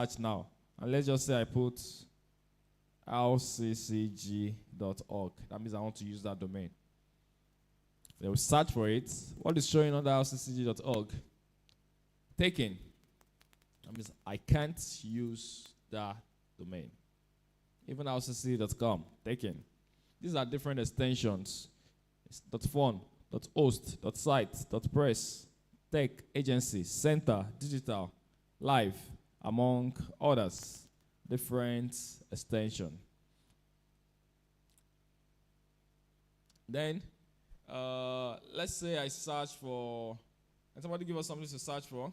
search now. And let's just say I put rccg.org. That means I want to use that domain. They will search for it. What is showing on the rccg.org? Taken. That means I can't use that domain. Even rccg.com, taken. These are different extensions. It's .fun, .host, .site, .press, tech, agency, center, digital, live, among others. Different extension. Then, let's say I search for, can somebody give us something to search for?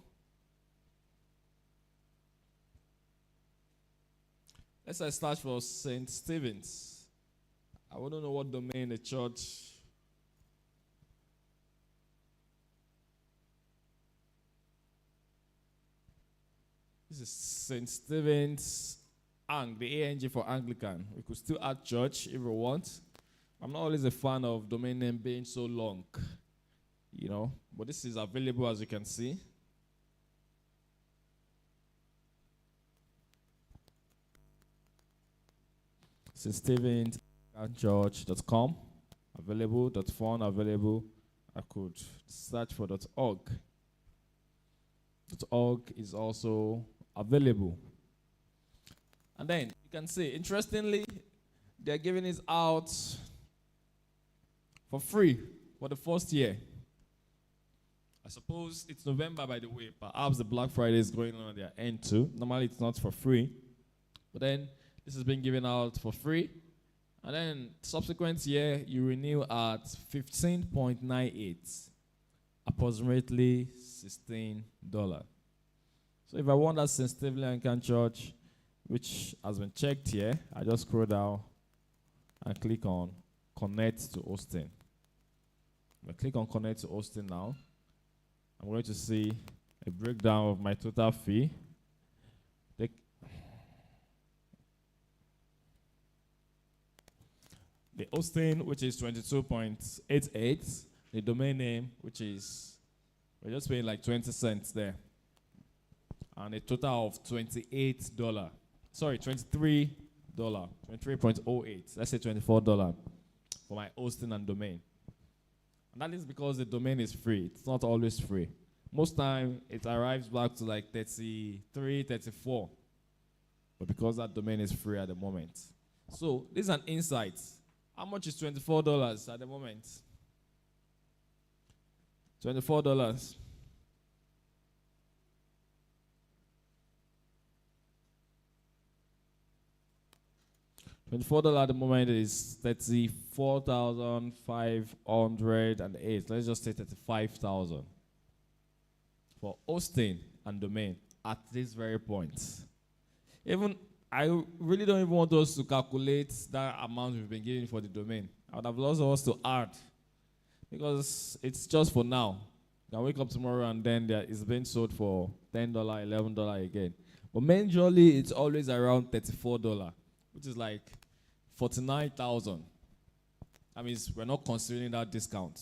Let's say I search for St. Stephen's. I wouldn't know what domain the church. This is St. Stephen's, the ANG for Anglican. We could still add church if we want. I'm not always a fan of domain name being so long, but this is available as you can see. St. Stephen's Church.com, available, .fun, available. I could search for .org. .org is also available. And then you can see, interestingly, they're giving it out for free for the first year. I suppose it's November, by the way. Perhaps the Black Friday is going on at their end too. Normally it's not for free. But then this has been given out for free. And then subsequent year, you renew at $15.98, approximately $16. So if I want that St. Stephen Anglican Church, which has been checked here, I just scroll down and click on Connect to Hosting. I click on Connect to Hosting now. I'm going to see a breakdown of my total fee. The hosting, which is 22.88, the domain name, which is, we're just paying like 20 cents there. And a total of $23, 23.08, let's say $24 for my hosting and domain. And that is because the domain is free. It's not always free. Most time, it arrives back to like 33, 34. But because that domain is free at the moment. So, this is an insight. How much is $24 at the moment? $24. $24 at the moment is 34,508. Let's just say 35,000 for hosting and domain at this very point. I really don't even want us to calculate that amount we've been giving for the domain. I would have lost us to add because it's just for now. You can wake up tomorrow and then it's being sold for $10, $11 again. But majorly, it's always around $34, which is like 49,000. That means we're not considering that discount.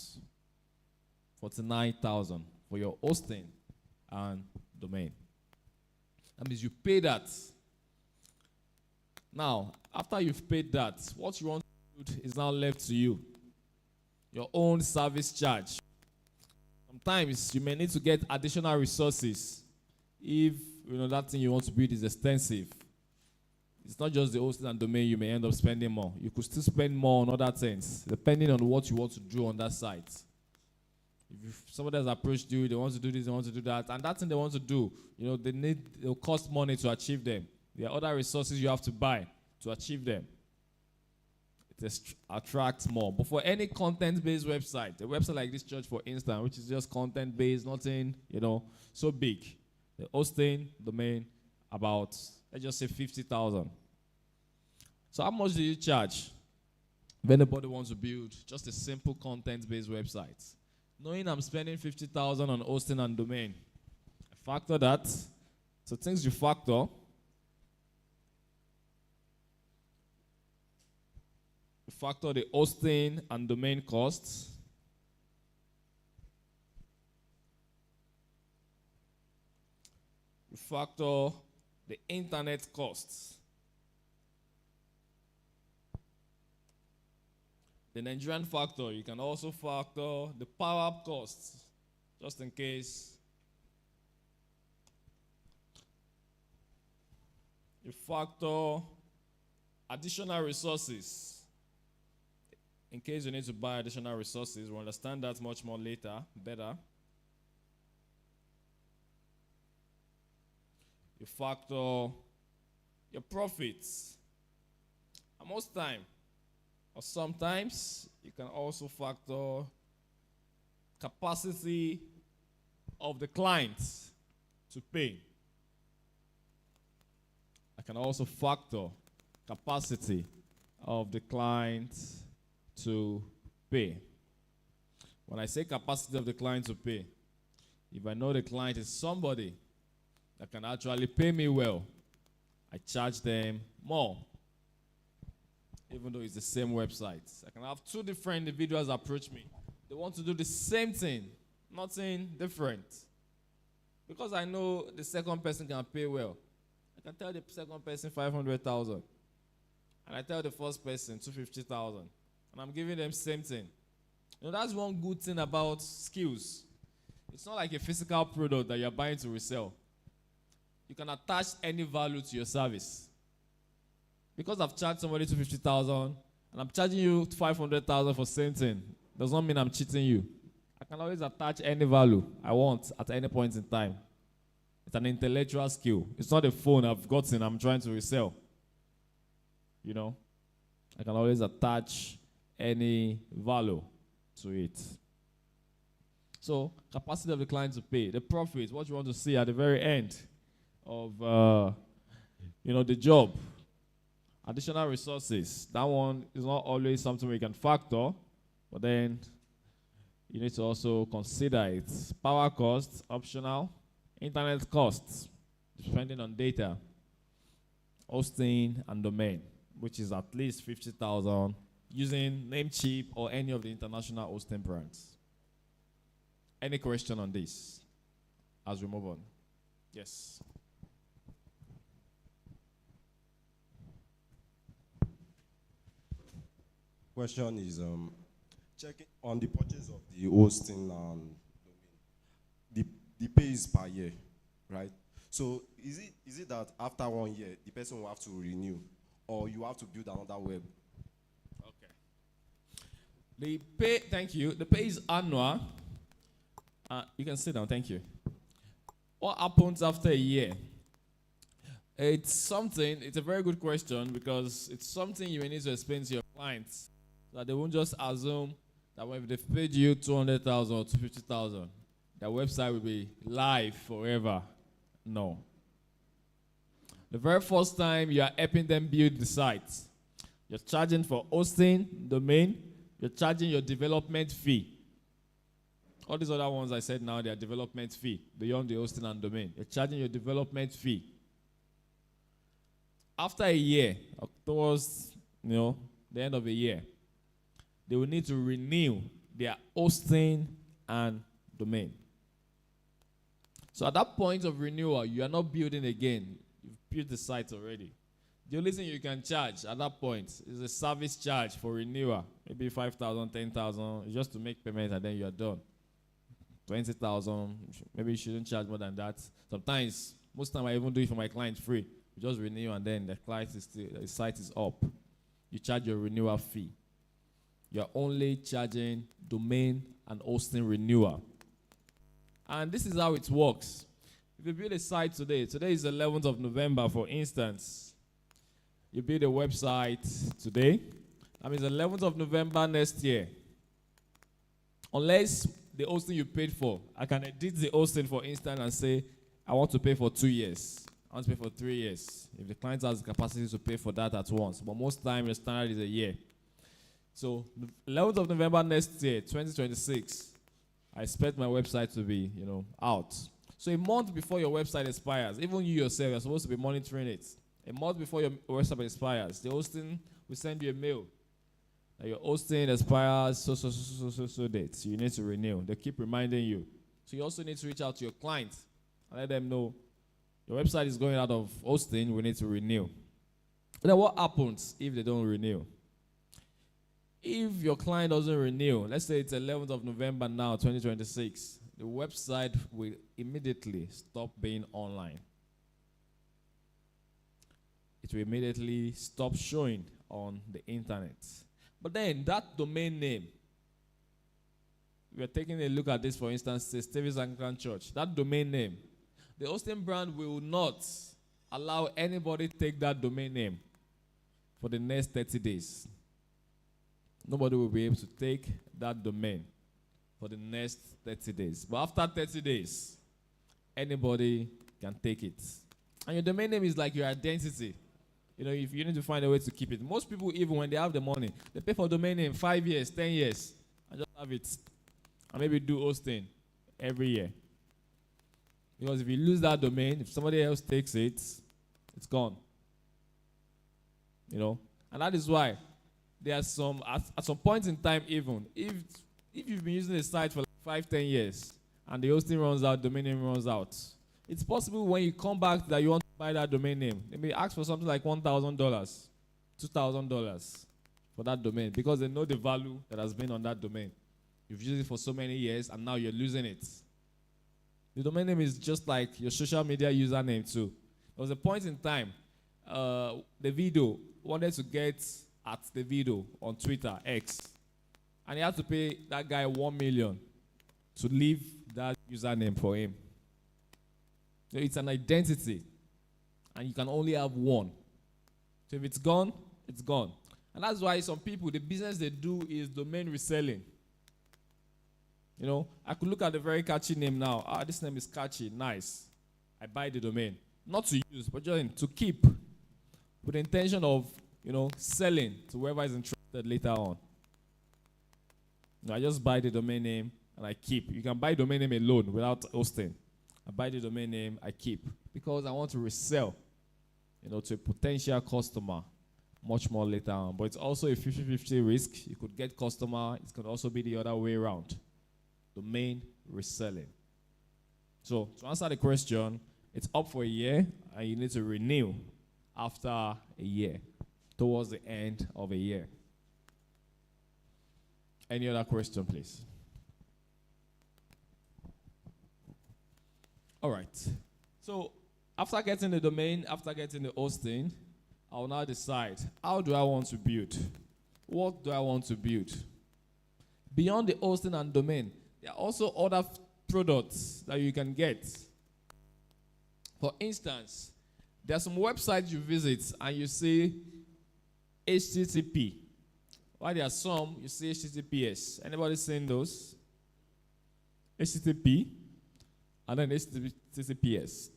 49,000 for your hosting and domain. That means you pay that. Now, after you've paid that, what you want to do is now left to you. Your own service charge. Sometimes you may need to get additional resources if that thing you want to build is extensive. It's not just the hosting and domain you may end up spending more. You could still spend more on other things, depending on what you want to do on that site. If somebody has approached you, they want to do this, they want to do that, and that thing they want to do, they'll cost money to achieve them. There are other resources you have to buy to achieve them. It attracts more. But for any content-based website, a website like this church, for instance, which is just content-based, nothing, so big. The hosting, domain, about, let's just say 50,000. So how much do you charge if anybody wants to build just a simple content-based website? Knowing I'm spending 50,000 on hosting and domain, I factor that. So things you factor. You factor the hosting and domain costs. You factor the internet costs. The Nigerian factor, you can also factor the power costs, just in case. You factor additional resources, in case you need to buy additional resources. We'll understand that much more later, better. You factor your profits. And most time, or sometimes, you can also factor capacity of the client to pay. I can also factor capacity of the client to pay. When I say capacity of the client to pay, if I know the client is somebody that can actually pay me well, I charge them more, even though it's the same website. I can have two different individuals approach me. They want to do the same thing, nothing different. Because I know the second person can pay well, I can tell the second person 500,000. And I tell the first person 250,000. And I'm giving them same thing. You know, that's one good thing about skills. It's not like a physical product that you're buying to resell. You can attach any value to your service. Because I've charged somebody 250,000 and I'm charging you 500,000 for same thing, does not mean I'm cheating you. I can always attach any value I want at any point in time. It's an intellectual skill. It's not a phone I've gotten I'm trying to resell. You know, I can always attach any value to it. So, capacity of the client to pay, the profit, what you want to see at the very end of, the job. Additional resources, that one is not always something we can factor, but then you need to also consider it. Power costs, optional. Internet costs, depending on data. Hosting and domain, which is at least 50,000, using Namecheap or any of the international hosting brands. Any question on this as we move on? Yes. Question is checking on the purchase of the hosting and domain. The pay is per year, right? So is it that after 1 year the person will have to renew, or you have to build another web? Okay. The pay, thank you. The pay is annual. You can sit down, thank you. What happens after a year? It's a very good question, because it's something you may need to explain to your clients, so that they won't just assume that when they've paid you 200,000 or 250,000, their website will be live forever. No. The very first time you are helping them build the site, you're charging for hosting, domain, you're charging your development fee. All these other ones I said now, they are development fee, beyond the hosting and domain. You're charging your development fee. After a year, towards the end of a year, they will need to renew their hosting and domain. So at that point of renewal, you are not building again. You've built the site already. The only thing you can charge at that point is a service charge for renewal. Maybe 5,000, 10,000, just to make payment, and then you are done. 20,000, maybe you shouldn't charge more than that. Sometimes, most time I even do it for my client free. You just renew, and then the site is up. You charge your renewal fee. You're only charging domain and hosting renewal. And this is how it works. If you build a site today is the 11th of November, for instance. You build a website today. That means 11th of November next year. Unless the hosting you paid for, I can edit the hosting, for instance, and say, I want to pay for 2 years. I want to pay for 3 years. If the client has the capacity to pay for that at once. But most time, the standard is a year. So, 11th of November next year, 2026, I expect my website to be, out. So a month before your website expires, even you yourself are supposed to be monitoring it. A month before your website expires, the hosting will send you a mail that your hosting expires so dates. So you need to renew. They keep reminding you. So you also need to reach out to your client and let them know Your website is going out of hosting, we need to renew. But then what happens if they don't renew? If your client doesn't renew, let's say it's 11th of November now, 2026, the website will immediately stop being online. It will immediately stop showing on the internet. But then that domain name, we are taking a look at this, for instance, say Stevie's Anglican Church. That domain name, the hosting brand will not allow anybody to take that domain name for the next 30 days. Nobody will be able to take that domain for the next 30 days. But after 30 days, anybody can take it. And your domain name is like your identity. If you need to find a way to keep it. Most people, even when they have the money, they pay for domain name 5 years, 10 years, and just have it. And maybe do hosting every year. Because if you lose that domain, if somebody else takes it, it's gone. And that is why there are some, at some point in time even, if you've been using a site for like 5-10 years, and the hosting runs out, domain name runs out, it's possible when you come back that you want to buy that domain name. They may ask for something like $1,000, $2,000 for that domain because they know the value that has been on that domain. You've used it for so many years and now you're losing it. The domain name is just like your social media username too. There was a point in time, the video wanted to get at the video on Twitter, X, and he had to pay that guy $1 million to leave that username for him. It's an identity, and you can only have one. So if it's gone, it's gone. And that's why some people, the business they do is domain reselling. I could look at a very catchy name now. This name is catchy, nice. I buy the domain. Not to use, but just to keep. With the intention of, selling to whoever is interested later on. I just buy the domain name and I keep. You can buy domain name alone without hosting. I buy the domain name, I keep. Because I want to resell, to a potential customer much more later on. But it's also a 50-50 risk. You could get customer. It could also be the other way around. Domain reselling. So to answer the question, it's up for a year and you need to renew after a year, towards the end of a year. Any other question, please? All right. So after getting the domain, after getting the hosting, I will now decide, how do I want to build? What do I want to build? Beyond the hosting and domain, there are also other products that you can get. For instance, there are some websites you visit and you see HTTP. While there are some, you see HTTPS. Anybody seen those? HTTP and then HTTPS.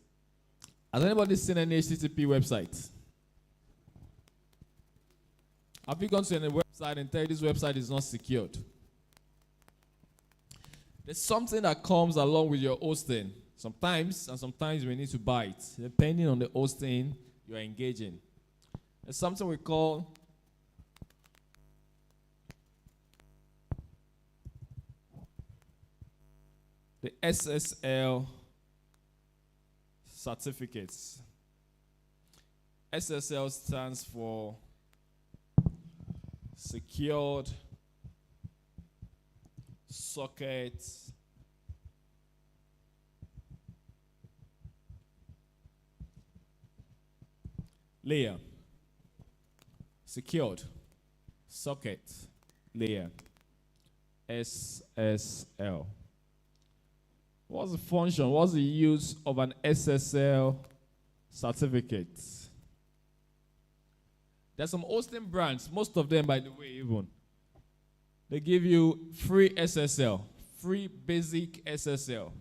Has anybody seen any HTTP website? Have you gone to any website and tell you this website is not secured? There's something that comes along with your hosting. Sometimes we need to buy it, depending on the hosting you are engaging. There's something we call the SSL certificates. SSL stands for Secured Socket Layer. Secured Socket Layer. SSL. What's the function? What's the use of an SSL certificate? There's some hosting brands, most of them, by the way, even. They give you free SSL, free basic SSL.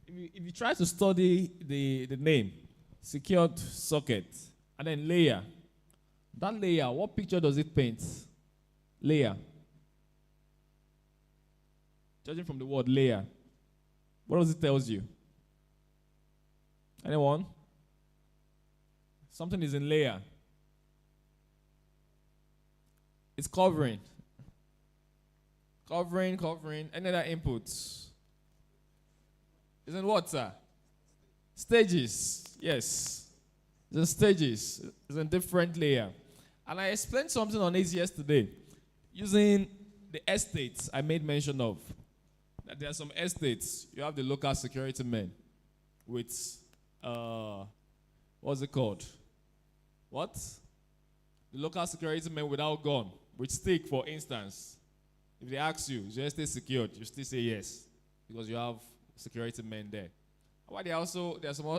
If you try to study the name, secured socket, and then layer, that layer, what picture does it paint? Layer. Judging from the word layer, what does it tell you? Anyone? Something is in layer. It's covering. Covering. Any other inputs? Isn't what, sir? Stages, yes. The stages is a different layer. And I explained something on it yesterday using the estates I made mention of. That there are some estates. You have the local security men with, what's it called? What? The local security men without gun, with stick, for instance. If they ask you, is your estate secured? You still say yes, because you have security men there. Why there are some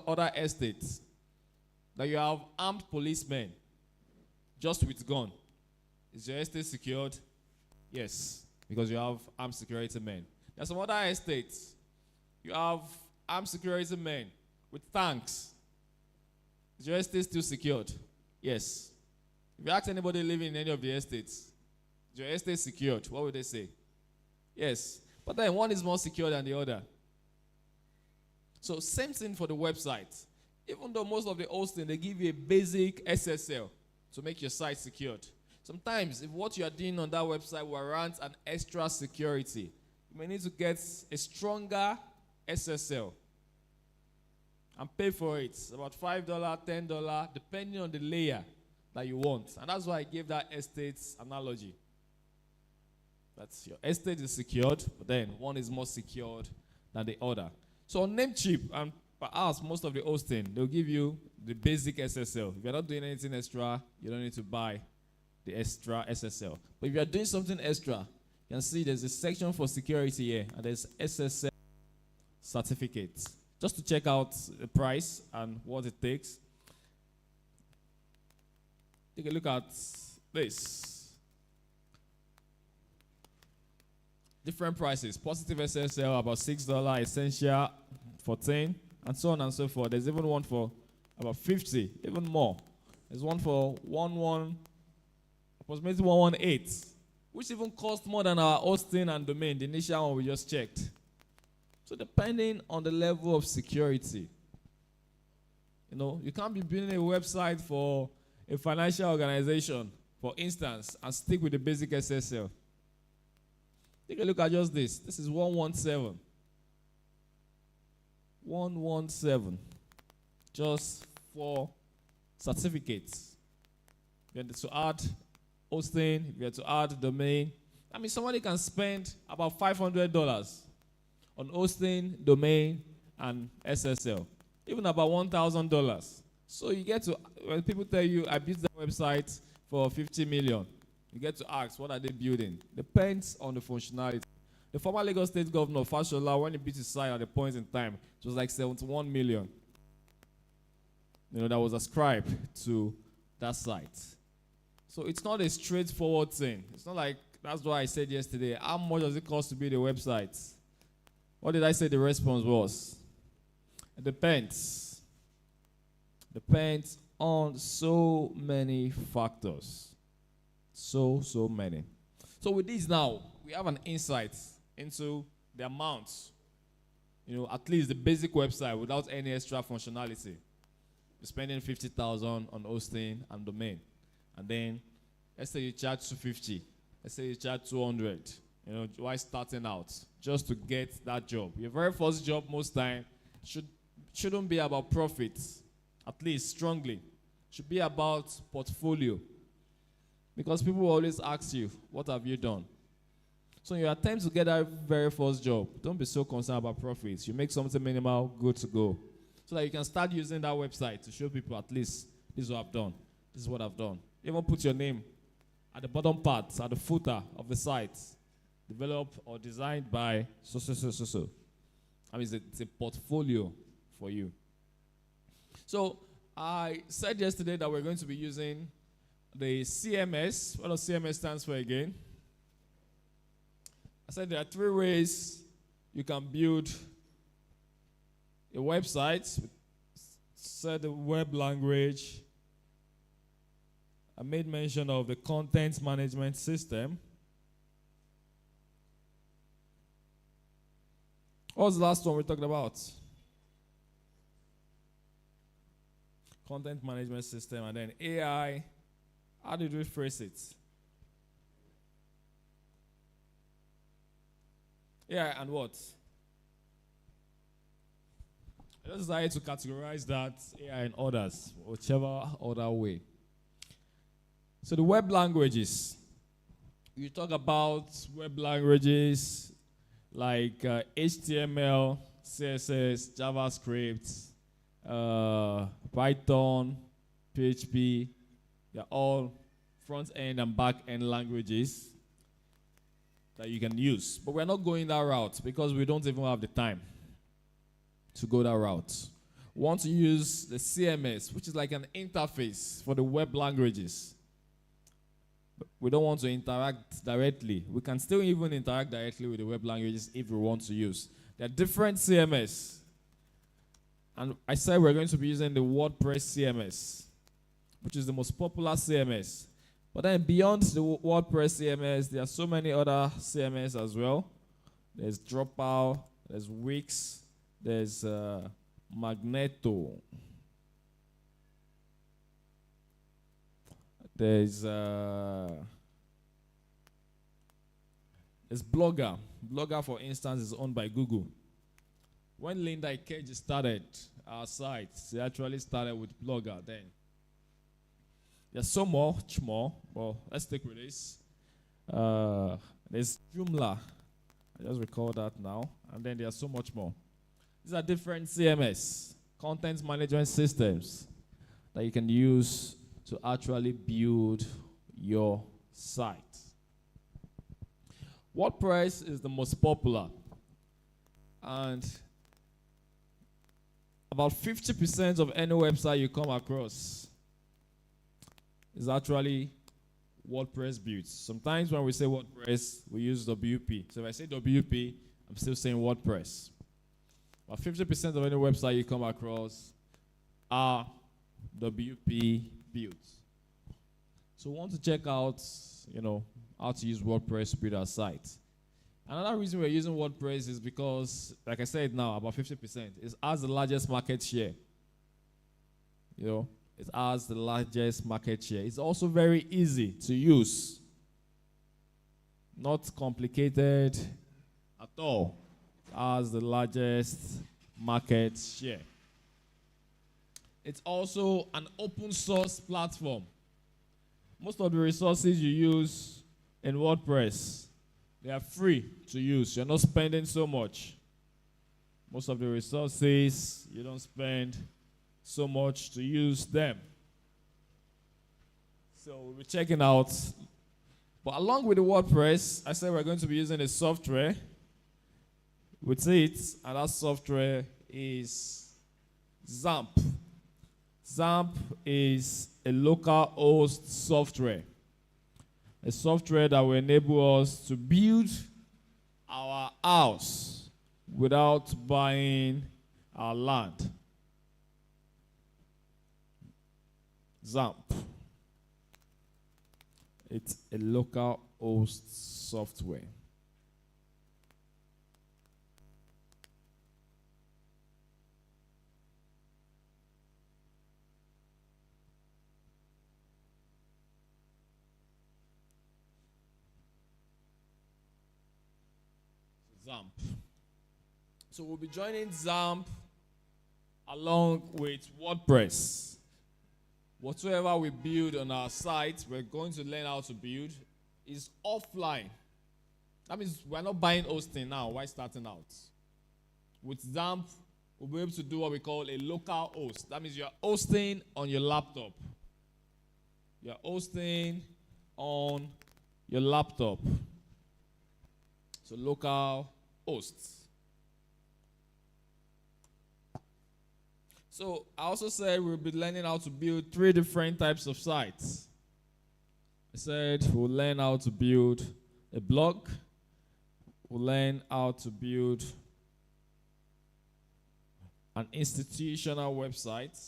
other estates that you have armed policemen just with gun. Is your estate secured? Yes, because you have armed security men. There are some other estates. You have armed security men with tanks. Is your estate still secured? Yes. If you ask anybody living in any of the estates, is your estate secured? What would they say? Yes. But then one is more secure than the other. So same thing for the website. Even though most of the hosting, they give you a basic SSL to make your site secured. Sometimes, if what you are doing on that website warrants an extra security, you may need to get a stronger SSL and pay for it. About $5, $10, depending on the layer that you want. And that's why I gave that estate analogy. That's your estate is secured, but then one is more secured than the other. So on Namecheap, and perhaps most of the hosting, they'll give you the basic SSL. If you're not doing anything extra, you don't need to buy the extra SSL. But if you're doing something extra, you can see there's a section for security here, and there's SSL certificates. Just to check out the price and what it takes. Take a look at this. Different prices. Positive SSL, about $6. Essential, $14. And so on and so forth. There's even one for about $50, even more. There's one for approximately 118, which even cost more than our hosting and domain, the initial one we just checked. So depending on the level of security, you can't be building a website for a financial organization, for instance, and stick with the basic SSL. Take a look at just this. This is 117. 117. Just for certificates. If you have to add hosting, if you have to add domain. I mean, somebody can spend about $500 on hosting, domain, and SSL. Even about $1,000. So you get to, when people tell you, I built that website for 50 million, you get to ask, what are they building? Depends on the functionality. The former Lagos State Governor, Fashola, when he built his site at a point in time, it was like 71 million. That was ascribed to that site. So it's not a straightforward thing. It's not like, that's why I said yesterday, how much does it cost to build a website? What did I say the response was? It depends. Depends on so many factors. So many. So with this now, we have an insight into the amounts. At least the basic website without any extra functionality. You're spending $50,000 on hosting and domain. And then, let's say you charge $250. Let's say you charge $200. While starting out, just to get that job. Your very first job, most time, shouldn't be about profits, at least strongly. Should be about portfolio. Because people will always ask you, what have you done? So in your attempt to get that very first job, don't be so concerned about profits. You make something minimal, good to go. So that you can start using that website to show people at least, this is what I've done. This is what I've done. Even put your name at the bottom part, at the footer of the site. Developed or designed by so. I mean, it's a portfolio for you. So I said yesterday that we're going to be using the CMS. What does CMS stands for again? I said there are 3 ways you can build a website. Said the web language. I made mention of the content management system. What was the last one we talked about? Content management system, and then AI. How did we phrase it? AI and what? I just decided to categorize that AI and others, whichever other way. So the web languages. You talk about web languages like HTML, CSS, JavaScript, Python, PHP. They're all front-end and back-end languages that you can use. But we're not going that route because we don't even have the time to go that route. We want to use the CMS, which is like an interface for the web languages. We don't want to interact directly. We can still even interact directly with the web languages if we want to use. There are different CMS. And I said we're going to be using the WordPress CMS, which is the most popular CMS. But then beyond the WordPress CMS, there are so many other CMS as well. There's Dropout, there's Wix, there's Magneto. There's Blogger. Blogger, for instance, is owned by Google. When Linda Ikeji started our site, she actually started with Blogger then. There's so much more. Well, let's stick with this. There's Joomla. I just recall that now. And then there's so much more. These are different CMS, content management systems, that you can use to actually build your site. WordPress is the most popular. And about 50% of any website you come across is actually WordPress built. Sometimes when we say WordPress, we use WP. So if I say WP, I'm still saying WordPress. About 50% of any website you come across are WP built. So we want to check out, how to use WordPress to build our site. Another reason we're using WordPress is because, like I said now, about 50%. It has the largest market share. It has the largest market share. It's also very easy to use. Not complicated at all. It has the largest market share. It's also an open source platform. Most of the resources you use in WordPress, they are free to use. You're not spending so much. Most of the resources, you don't spend so much to use them. So we'll be checking out. But along with the WordPress, I said we're going to be using a software with it, and that software is XAMPP. XAMPP is a local host software. A software that will enable us to build our house without buying our land. XAMPP. It's a local host software. XAMPP. So we'll be joining XAMPP along with WordPress. Whatsoever we build on our site, we're going to learn how to build, is offline. That means we're not buying hosting now while starting out. With XAMPP, we'll be able to do what we call a local host. That means you're hosting on your laptop. You're hosting on your laptop. So local hosts. So I also said we'll be learning how to build 3 different types of sites. I said we'll learn how to build a blog. We'll learn how to build an institutional website.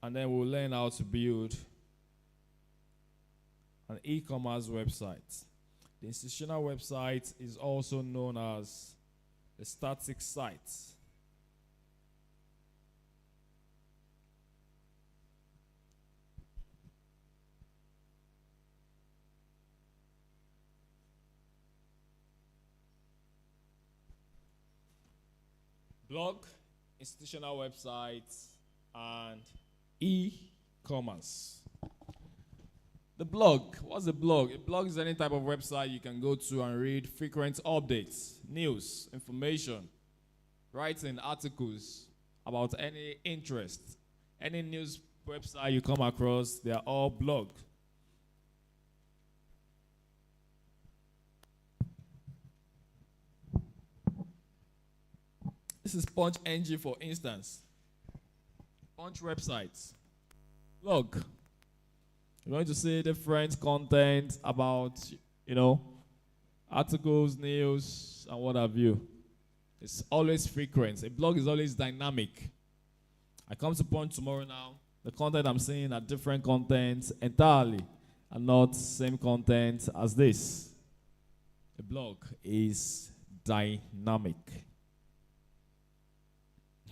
And then we'll learn how to build an e-commerce website. The institutional website is also known as a static site. blog, institutional websites, and e-commerce. The blog. What's a blog? A blog is any type of website you can go to and read frequent updates, news, information, writing articles about any interest. Any news website you come across, they are all blog. This is Punch NG, for instance. Punch websites. Blog. You're going to see different content about, articles, news, and what have you. It's always frequent. A blog is always dynamic. I come to Punch tomorrow now. The content I'm seeing are different content entirely, and not same content as this. A blog is dynamic.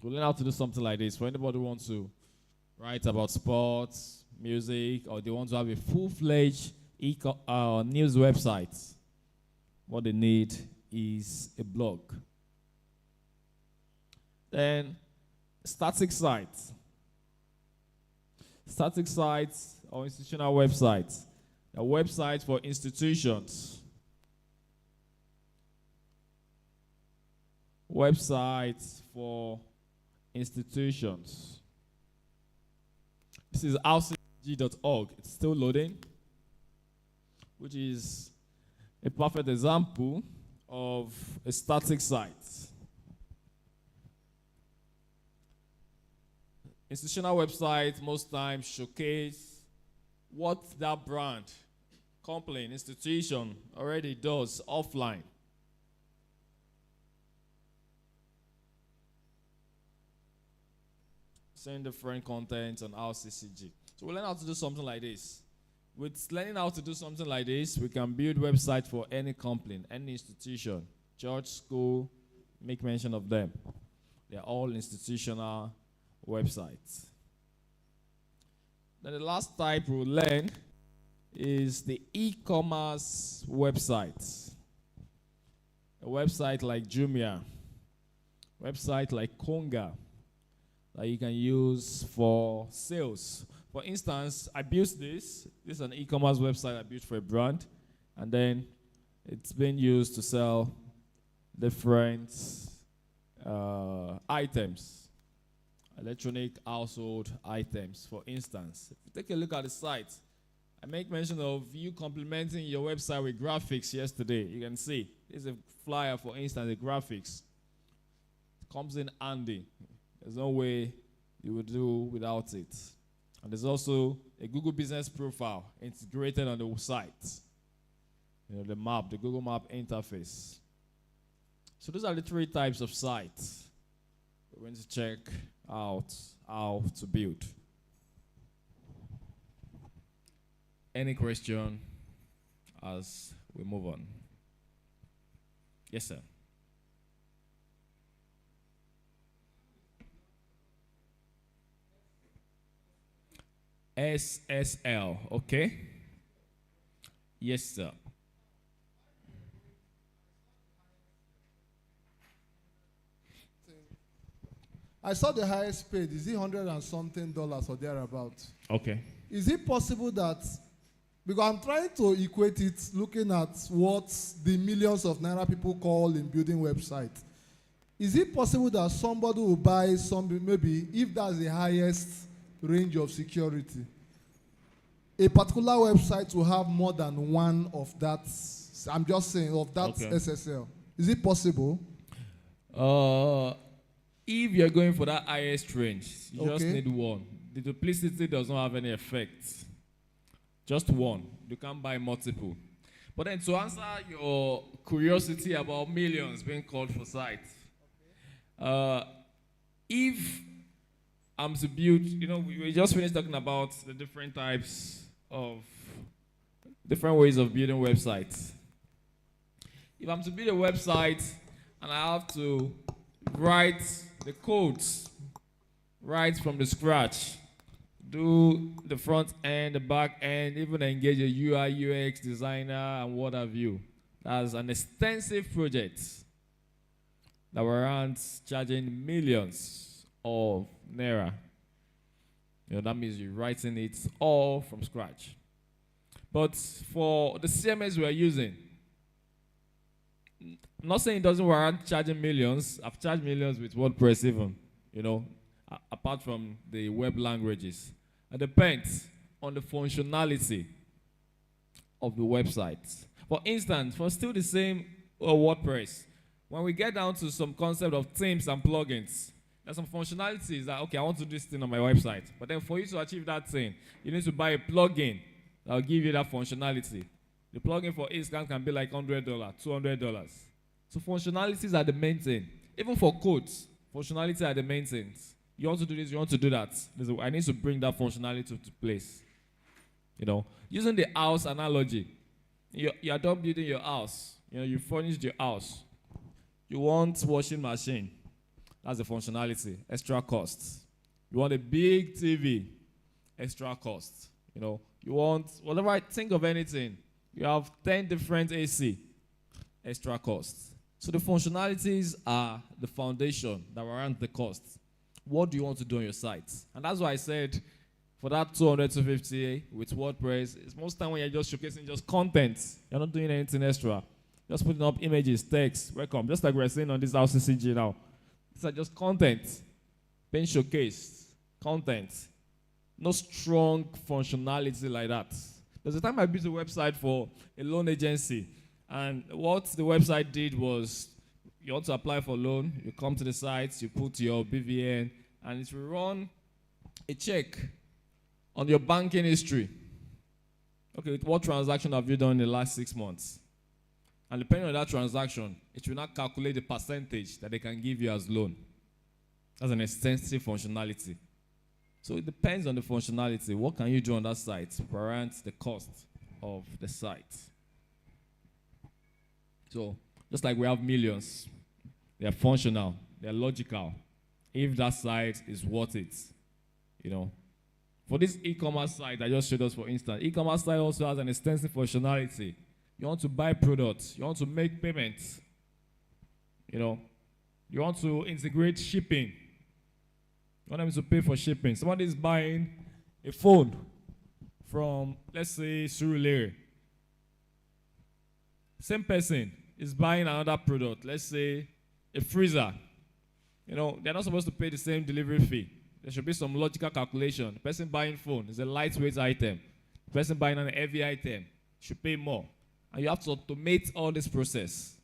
We'll learn how to do something like this. For anybody who wants to write about sports, music, or they want to have a full-fledged news website, what they need is a blog. Then, static sites. Static sites or institutional websites. A website for institutions. Websites for institutions. This is rcg.org. It's still loading, which is a perfect example of a static site. Institutional websites most times showcase what that brand, company, institution already does offline. Send different content on RCCG. So we'll learn how to do something like this. With learning how to do something like this, we can build websites for any company, any institution, church, school, make mention of them. They're all institutional websites. Then the last type we'll learn is the e-commerce website. A website like Jumia, website like Konga, that you can use for sales. For instance, I built this. This is an e-commerce website I built for a brand, and then it's been used to sell different items, electronic household items, for instance. If you take a look at the site, I make mention of you complementing your website with graphics yesterday. You can see, this is a flyer, for instance, the graphics. It comes in handy. There's no way you would do without it. And there's also a Google Business Profile integrated on the site. The map, the Google Map interface. So those are the three types of sites we're going to check out how to build. Any question as we move on? Yes, sir. SSL, okay? Yes, sir. I saw the highest paid. Is it $100 and something or thereabout? Okay. Is it possible that, because I'm trying to equate it looking at what the millions of Naira people call in building websites. Is it possible that somebody will buy something, maybe if that's the highest range of security, a particular website will have more than one of that, I'm just saying, of that Okay. SSL. Is it possible? If you're going for that highest range, you just Okay. need one. The duplicity does not have any effect. Just one. You can't buy multiple. But then to answer your curiosity about millions being called for sites, if I'm to build, we just finished talking about the different types of, different ways of building websites. If I'm to build a website and I have to write the codes right from the scratch, do the front end, the back end, even engage a UI, UX designer and what have you. That's an extensive project. that were charging millions of naira. That means you're writing it all from scratch. But for the CMS we're using, I'm not saying it doesn't warrant charging millions. I've charged millions with WordPress even, apart from the web languages. It depends on the functionality of the website. For instance, for still the same WordPress, when we get down to some concept of themes and plugins, there's some functionalities that, okay, I want to do this thing on my website. But then for you to achieve that thing, you need to buy a plugin that will give you that functionality. The plugin for Instagram can be like $100, $200. So functionalities are the main thing. Even for codes, functionality are the main things. You want to do this, you want to do that. I need to bring that functionality to place. Using the house analogy, you're done building your house. You furnished your house. You want washing machine. That's the functionality, extra cost. You want a big TV, extra cost. You want, whatever, think of anything. You have 10 different AC, extra cost. So the functionalities are the foundation that warrant the cost. What do you want to do on your site? And that's why I said, for that 200 to 50 with WordPress, it's most time when you're just showcasing just content. You're not doing anything extra. Just putting up images, text, welcome. Just like we're seeing on this RCCG now. These are just content, being showcased, content. No strong functionality like that. There's a time I built a website for a loan agency, and what the website did was, you want to apply for a loan, you come to the site, you put your BVN, and it will run a check on your banking history. Okay, what transaction have you done in the last 6 months? And depending on that transaction, it will not calculate the percentage that they can give you as loan. That's an extensive functionality. So it depends on the functionality. What can you do on that site to warrant the cost of the site? So just like we have millions, they are functional, they are logical. If that site is worth it, For this e-commerce site I just showed us, for instance, e-commerce site also has an extensive functionality. You want to buy products. You want to make payments. You want to integrate shipping. You want them to pay for shipping. Somebody is buying a phone from, let's say, Surulere. Same person is buying another product, let's say, a freezer. They're not supposed to pay the same delivery fee. There should be some logical calculation. The person buying phone is a lightweight item. The person buying an heavy item should pay more. And you have to automate all this process.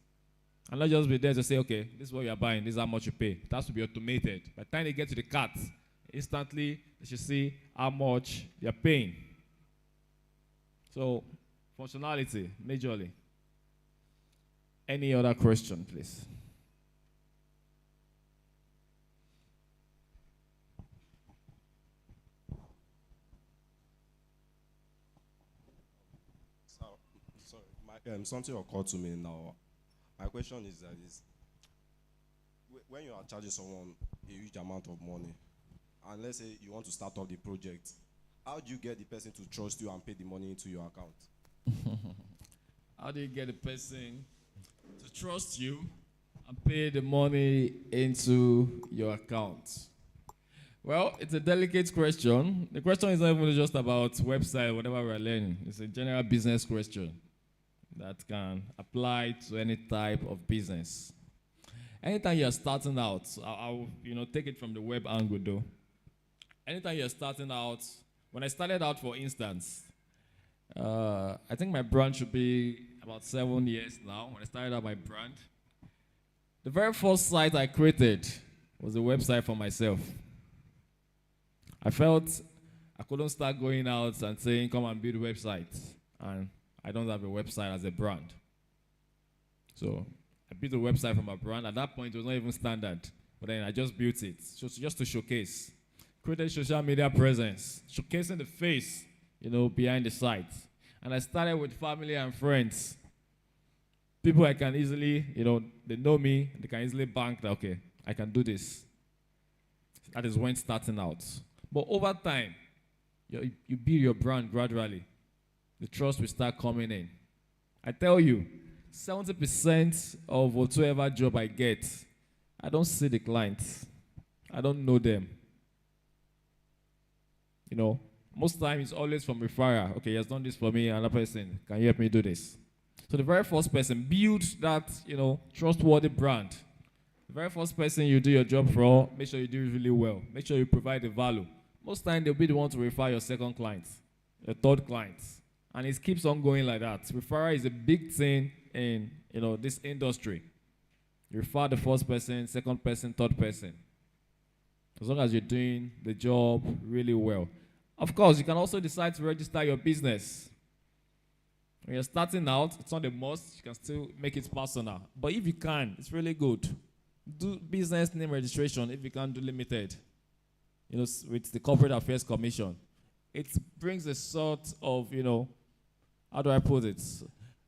And not just be there to say, okay, this is what you are buying, this is how much you pay. It has to be automated. By the time they get to the cart, instantly they should see how much they are paying. So, functionality, majorly. Any other question, please? Something occurred to me now. My question is when you are charging someone a huge amount of money, and let's say you want to start off the project, how do you get the person to trust you and pay the money into your account? How do you get the person to trust you and pay the money into your account? Well, it's a delicate question. The question is not even just about website, whatever we're learning. It's a general business question that can apply to any type of business. Anytime you're starting out, I'll take it from the web angle though. Anytime you're starting out, when I started out, for instance, I think my brand should be about 7 years now. When I started out my brand, the very first site I created was a website for myself. I felt I couldn't start going out and saying, come and build a website. And I don't have a website as a brand. So I built a website for my brand. At that point, it was not even standard. But then I just built it just to showcase. Created social media presence, showcasing the face, behind the site. And I started with family and friends. People I can easily, they know me. They can easily bank that, okay, I can do this. That is when starting out. But over time, you build your brand gradually. The trust will start coming in. I tell you, 70% of whatsoever job I get I don't see the clients. I don't know them. You know, most times it's always from referral. Okay, he has done this for me, another person, can you help me do this? So the very first person, build that, trustworthy brand. The very first person you do your job for, make sure you do it really well. Make sure you provide the value. Most times they'll be the one to refer your second client, your third client. And it keeps on going like that. Referral is a big thing in, this industry. You refer the first person, second person, third person. As long as you're doing the job really well. Of course, you can also decide to register your business. When you're starting out, it's not a must. You can still make it personal. But if you can, it's really good. Do business name registration if you can do limited. With the Corporate Affairs Commission. It brings a sort of, how do I put it?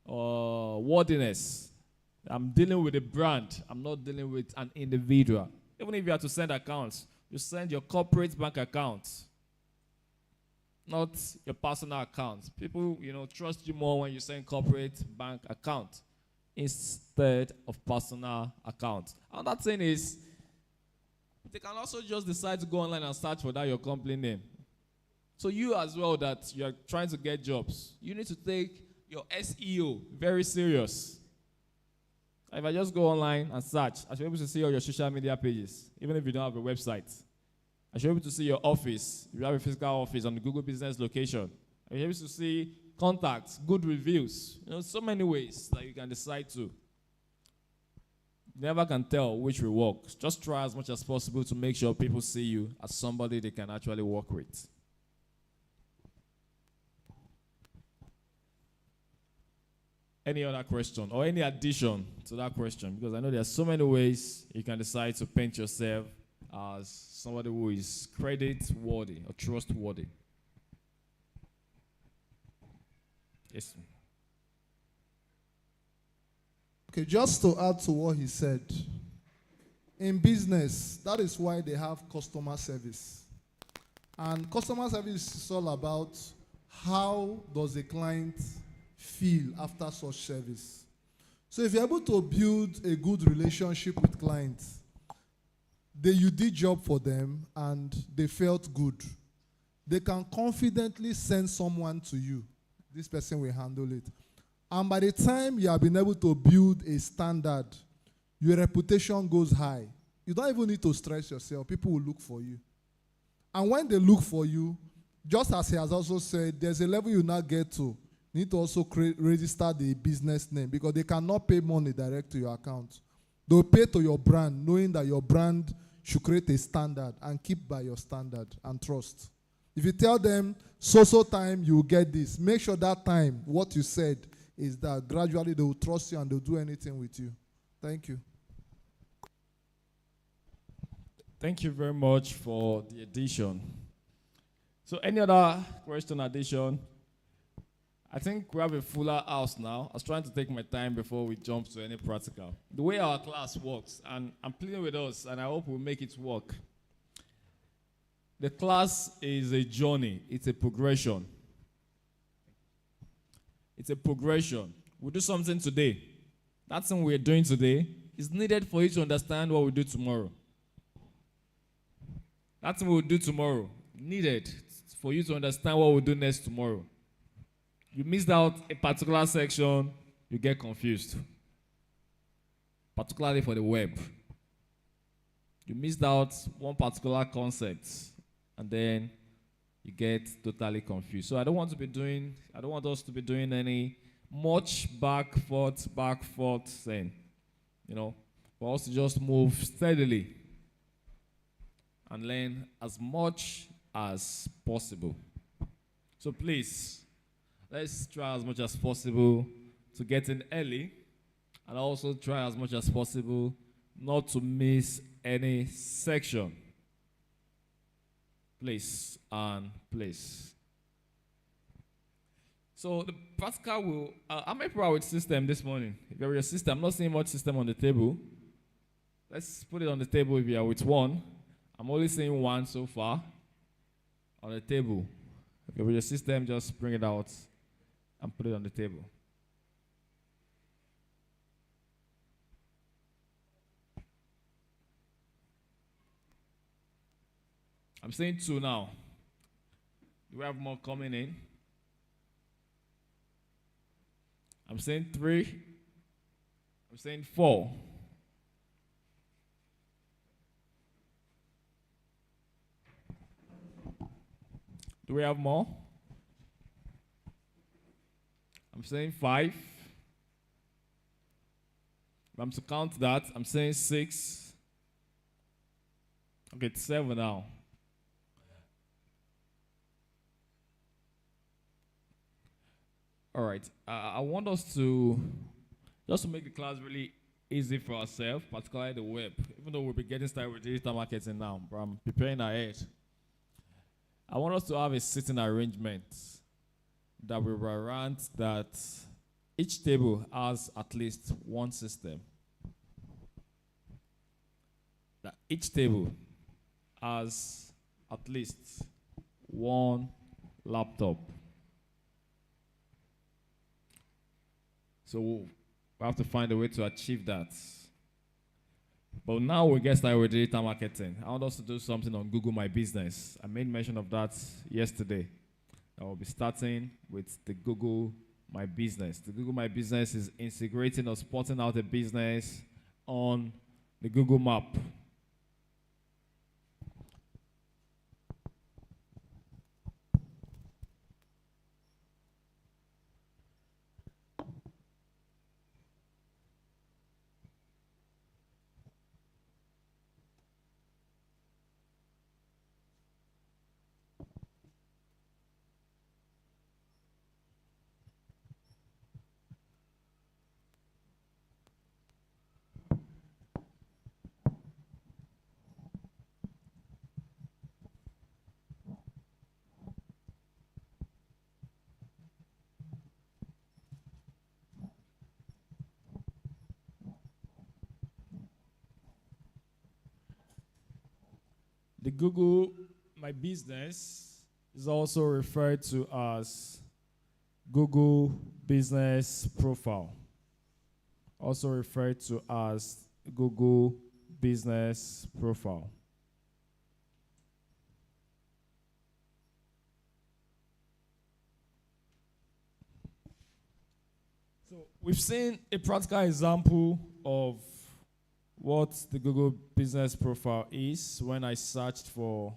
Worthiness. I'm dealing with a brand. I'm not dealing with an individual. Even if you have to send accounts, you send your corporate bank account, not your personal account. People, trust you more when you send corporate bank account instead of personal account. Another thing is, they can also just decide to go online and search for that your company name. So you as well that you're trying to get jobs, you need to take your SEO very serious. If I just go online and search, I should be able to see all your social media pages, even if you don't have a website. I should be able to see your office, if you have a physical office on the Google Business location. I should be able to see contacts, good reviews. So many ways that you can decide to. You never can tell which will work. Just try as much as possible to make sure people see you as somebody they can actually work with. Any other question or any addition to that question? Because I know there are so many ways you can decide to paint yourself as somebody who is credit-worthy or trustworthy. Yes. Okay, just to add to what he said, in business, that is why they have customer service. And customer service is all about how does a client feel after such service. So if you're able to build a good relationship with clients, you did job for them and they felt good, they can confidently send someone to you. This person will handle it. And by the time you have been able to build a standard, your reputation goes high. You don't even need to stress yourself. People will look for you. And when they look for you, just as he has also said, there's a level you now get to. You need to also register the business name because they cannot pay money direct to your account. They'll pay to your brand, knowing that your brand should create a standard and keep by your standard and trust. If you tell them, so time, you will get this, make sure that time, what you said, is that gradually they will trust you and they'll do anything with you. Thank you. Thank you very much for the addition. So any other question, addition? I think we have a fuller house now. I was trying to take my time before we jump to any practical. The way our class works, and I'm pleading with us, and I hope we'll make it work. The class is a journey. It's a progression. It's a progression. We'll do something today. That thing we're doing today is needed for you to understand what we'll do tomorrow. That thing we'll do tomorrow, needed for you to understand what we'll do next tomorrow. You missed out a particular section, you get confused. Particularly for the web. You missed out one particular concept, and then you get totally confused. So I don't want us to be doing any much back, forth thing. For us to just move steadily and learn as much as possible. So please, let's try as much as possible to get in early, and also try as much as possible not to miss any section. Please and please. So the practical will, how many people are with system this morning? If you're with a system, I'm not seeing much system on the table. Let's put it on the table if you are with one. I'm only seeing one so far on the table. If you're with your system, just bring it out and put it on the table. I'm saying 2 now. Do we have more coming in? I'm saying 3. I'm saying 4. Do we have more? I'm saying 5. If I'm to count that, I'm saying 6. Okay, it's 7 now. All right. I want us to, just to make the class really easy for ourselves, particularly the web, even though we'll be getting started with digital marketing now, but I'm preparing ahead. I want us to have a sitting arrangement that will warrant that each table has at least one system. That each table has at least one laptop. So we have to find a way to achieve that. But now we get started with digital marketing. I want us to do something on Google My Business. I made mention of that yesterday. I will be starting with the Google My Business. The Google My Business is integrating or spotting out a business on the Google map. The Google My Business is also referred to as Google Business Profile. Also referred to as Google Business Profile. So we've seen a practical example of what the Google Business Profile is when I searched for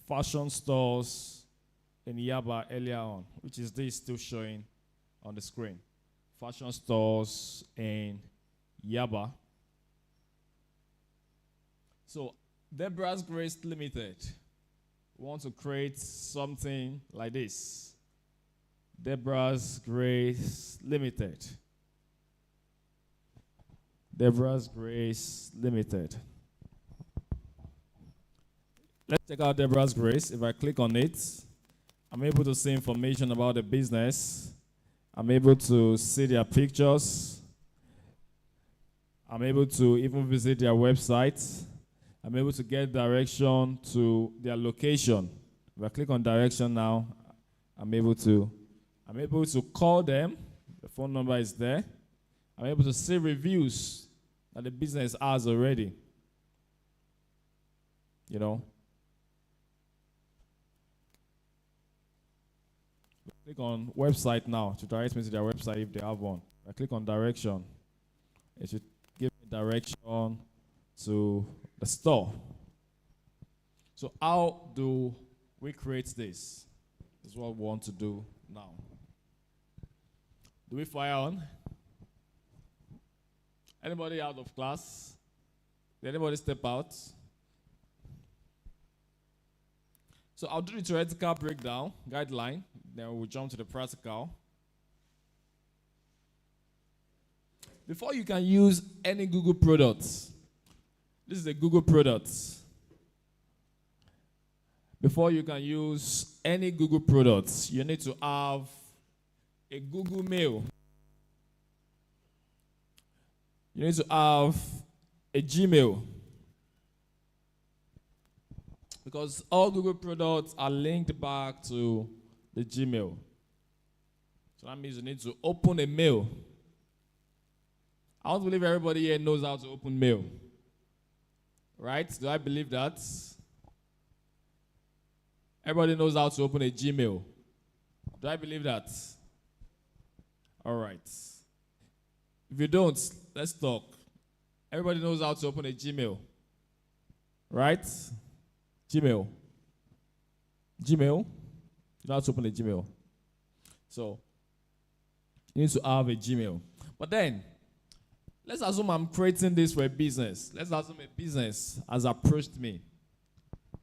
fashion stores in Yaba earlier on, which is this still showing on the screen. Fashion stores in Yaba. So Deborah's Grace Limited want to create something like this. Deborah's Grace Limited. Deborah's Grace Limited. Let's check out Deborah's Grace. If I click on it, I'm able to see information about the business. I'm able to see their pictures. I'm able to even visit their website. I'm able to get direction to their location. If I click on direction now, I'm able to call them. The phone number is there. I'm able to see reviews that the business has already. You know. Click on website now to direct me to their website if they have one. I click on direction. It should give me direction to the store. So how do we create this? This is what we want to do now. Do we fire on? Anybody out of class? Did anybody step out? So I'll do the theoretical breakdown, guideline, then we'll jump to the practical. Before you can use any Google product, this is a Google product. Before you can use any Google products, you need to have a Google Mail. You need to have a Gmail. Because all Google products are linked back to the Gmail. So that means you need to open a mail. I don't believe everybody here knows how to open mail. Right? Do I believe that? Everybody knows how to open a Gmail. Do I believe that? All right. If you don't, let's talk. Everybody knows how to open a Gmail. Right? Gmail. Gmail. You know how to open a Gmail. So, you need to have a Gmail. But then, let's assume I'm creating this for a business. Let's assume a business has approached me.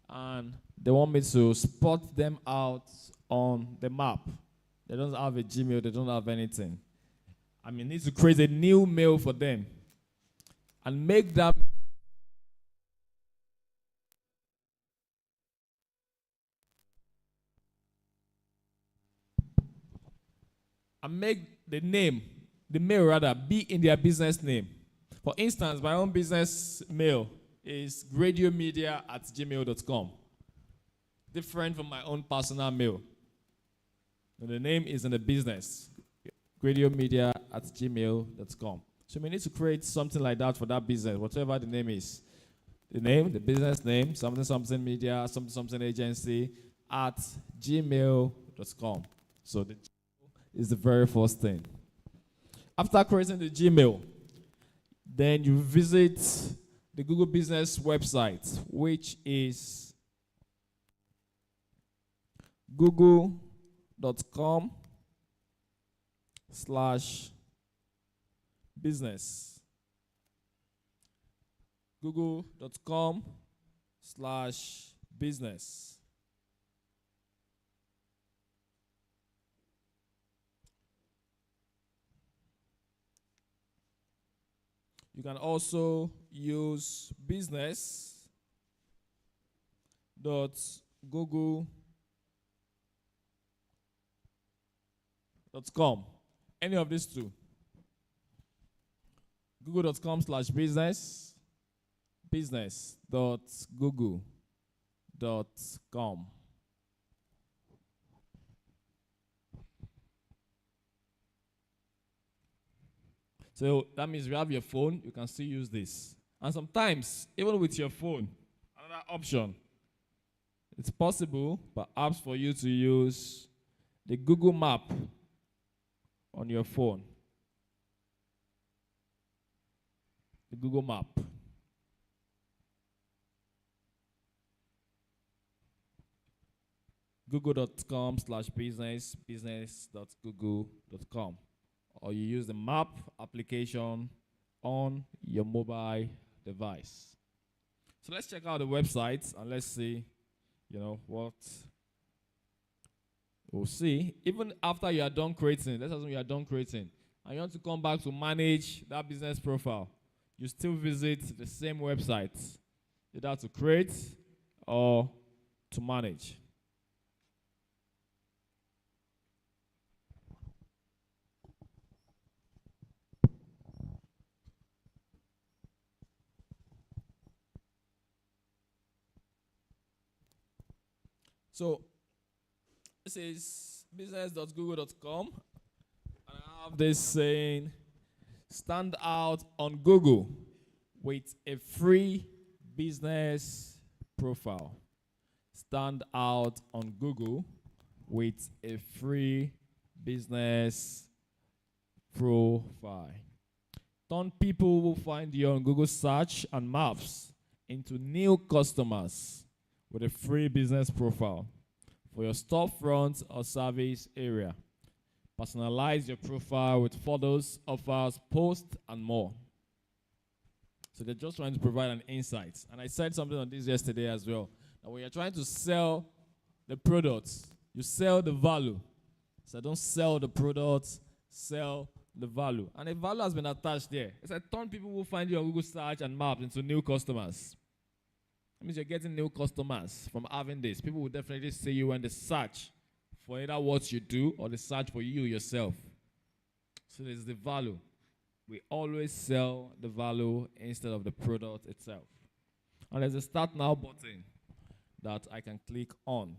And they want me to spot them out on the map. They don't have a Gmail. They don't have anything. I need to create a new mail for them. And make that the mail rather, be in their business name. For instance, my own business mail is radiomedia@gmail.com. Different from my own personal mail. And the name is in the business, radiomedia@gmail.com. So we need to create something like that for that business, whatever the name is. The name, the business name, something media, something agency at gmail.com. So the Gmail is the very first thing. After creating the Gmail, then you visit the Google Business website, which is google.com/business. google.com/business. You can also use business.google.com. Any of these two. google.com/business, business.google.com. So that means if you have your phone, you can still use this. And sometimes, even with your phone, another option, it's possible, perhaps, for you to use the Google Map on your phone. The Google Map. google.com/business, business.google.com. Or you use the map application on your mobile device. So let's check out the website and let's see, what we'll see. Even after you are done creating, let's assume you are done creating, and you want to come back to manage that business profile, you still visit the same website, either to create or to manage. So this is business.google.com, and I have this saying, stand out on Google with a free business profile. Stand out on Google with a free business profile. Turn people who find you on Google search and maps into new customers with a free business profile for your storefront or service area. Personalize your profile with photos, offers, posts, and more. So they're just trying to provide an insight. And I said something on this yesterday as well. That when you're trying to sell the products, you sell the value. So don't sell the products, sell the value. And the value has been attached there. It's like turn people who find you on Google search and maps into new customers. That means you're getting new customers from having this. People will definitely see you when they search for either what you do or they search for you yourself. So there's the value. We always sell the value instead of the product itself. And there's a Start Now button that I can click on.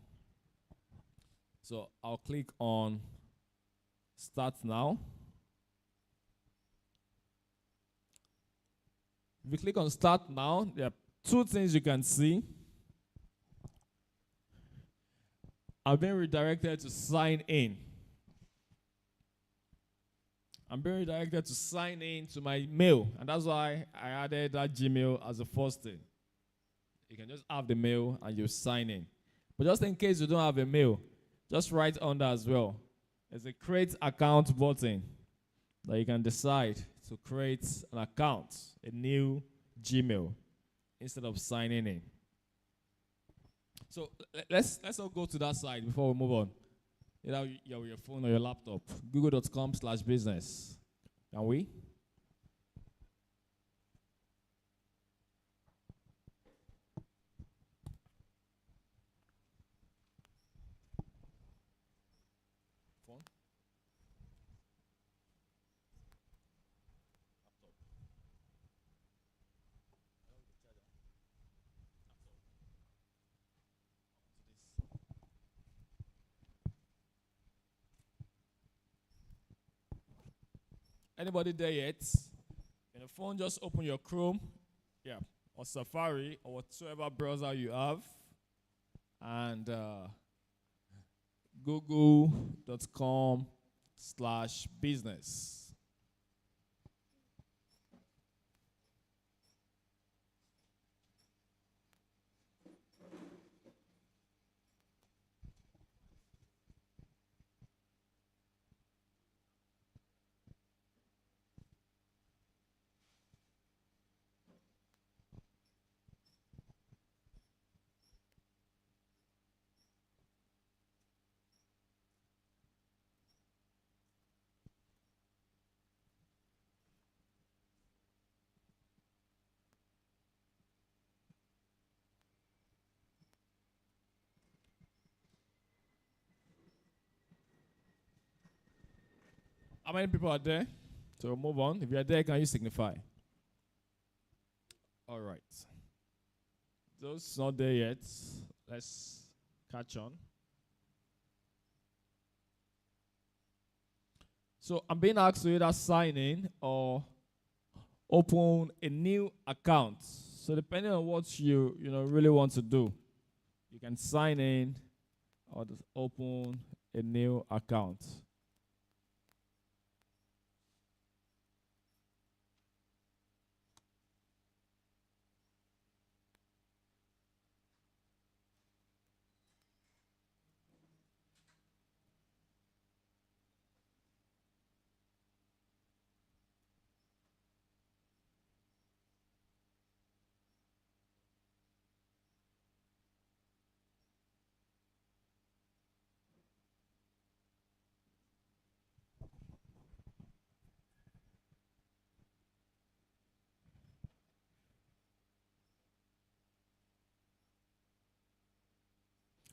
So I'll click on Start Now. If you click on Start Now, there are two things you can see. I've been redirected to sign in. I'm being redirected to sign in to my mail, and that's why I added that Gmail as the first thing. You can just have the mail and you sign in. But just in case you don't have a mail, just write under as well. There's a create account button that you can decide to create an account, a new Gmail, instead of signing in. So let's all go to that side before we move on. Either you're with your phone or your laptop. Google.com/business. Can we? Phone? Anybody there yet? In the phone, just open your Chrome, or Safari, or whatsoever browser you have, and google.com/business. How many people are there? So we'll move on. If you're there, can you signify? All right. Those not there yet, let's catch on. So I'm being asked to either sign in or open a new account. So depending on what you really want to do, you can sign in or just open a new account.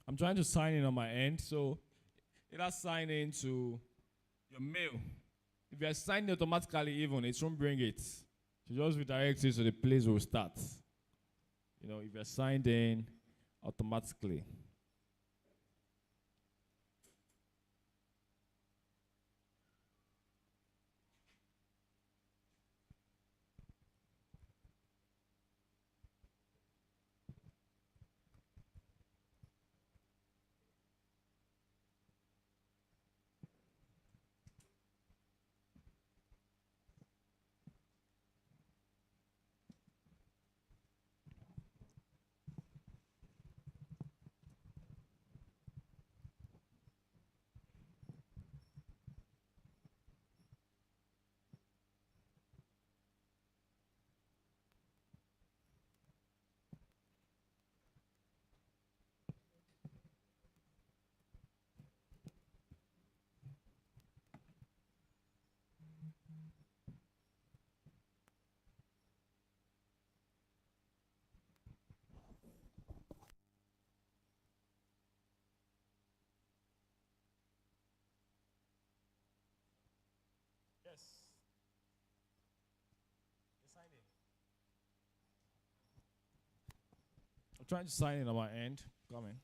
I'm trying to sign in on my end, so either sign in to your mail. If you're signed automatically, even it won't bring it. So just redirect you to the place we'll start. If you're signed in automatically. Yes. You sign in. I'm trying to sign in on my end. Coming.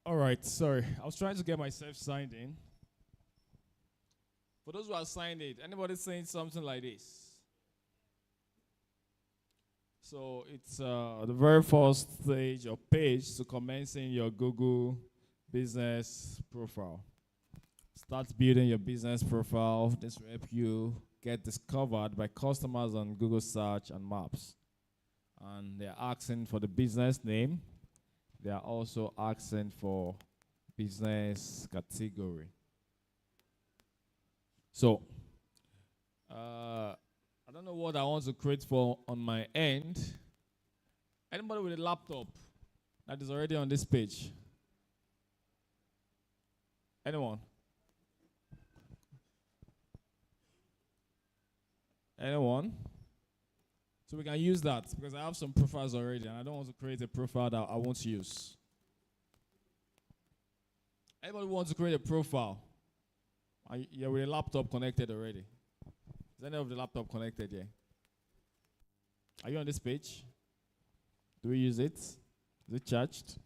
All right, sorry. I was trying to get myself signed in. For those who are signed in, anybody saying something like this? So it's the very first stage or page to commencing your Google business profile. Start building your business profile. This will help you get discovered by customers on Google search and maps. And they're asking for the business name. They are also asking for business category. So, I don't know what I want to create for on my end. Anybody with a laptop that is already on this page? Anyone? Anyone? So we can use that because I have some profiles already and I don't want to create a profile that I won't use. Anybody wants to create a profile? You're with a laptop connected already. Is any of the laptop connected here? Are you on this page? Do we use it? Is it charged?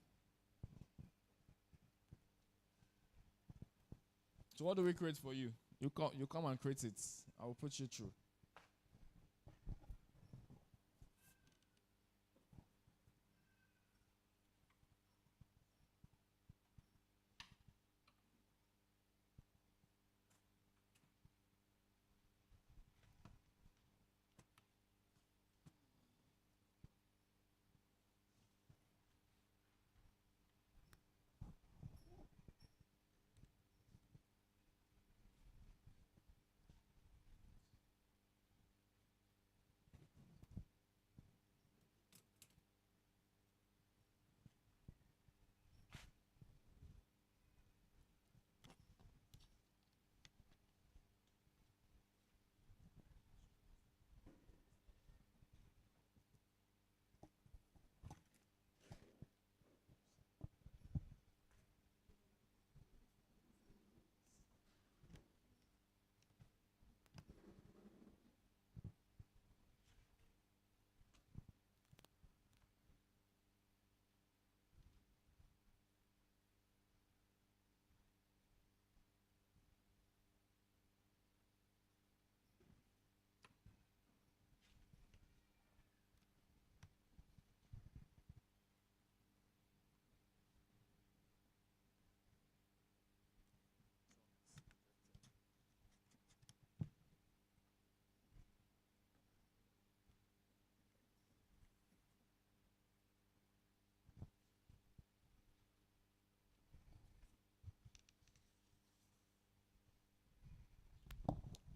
So what do we create for you? You come and create it. I will put you through.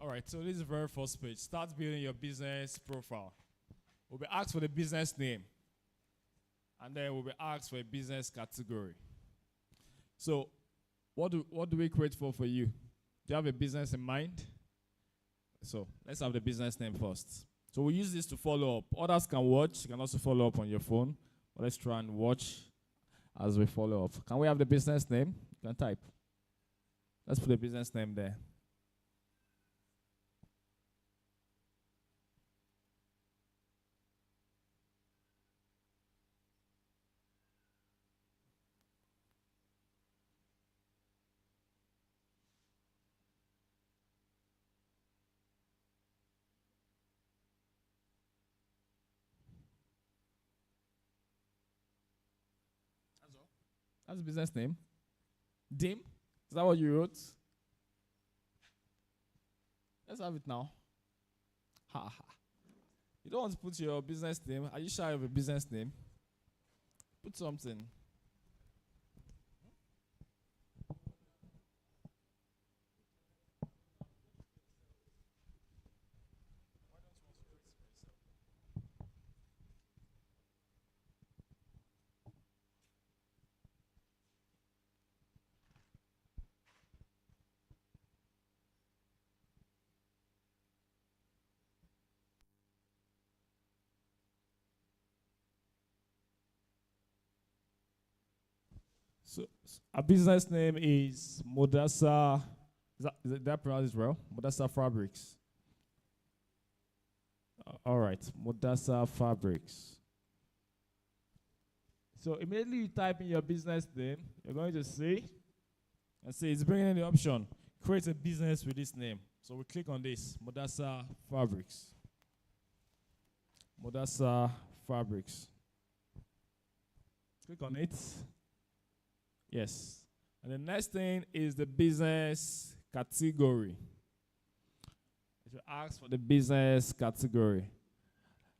All right, so this is the very first page. Start building your business profile. We'll be asked for the business name. And then we'll be asked for a business category. So what do we create for you? Do you have a business in mind? So let's have the business name first. So we'll use this to follow up. Others can watch. You can also follow up on your phone. But let's try and watch as we follow up. Can we have the business name? You can type. Let's put the business name there. That's the business name. Dim? Is that what you wrote? Let's have it now. Ha ha. You don't want to put your business name. Are you sure of a business name? Put something. So our business name is Modasa. Is that pronounced well? Modasa Fabrics. All right, Modasa Fabrics. So immediately you type in your business name, you're going to see, and see it's bringing in the option, create a business with this name. So we click on this, Modasa Fabrics. Modasa Fabrics. Click on it. Yes. And the next thing is the business category. It will ask for the business category.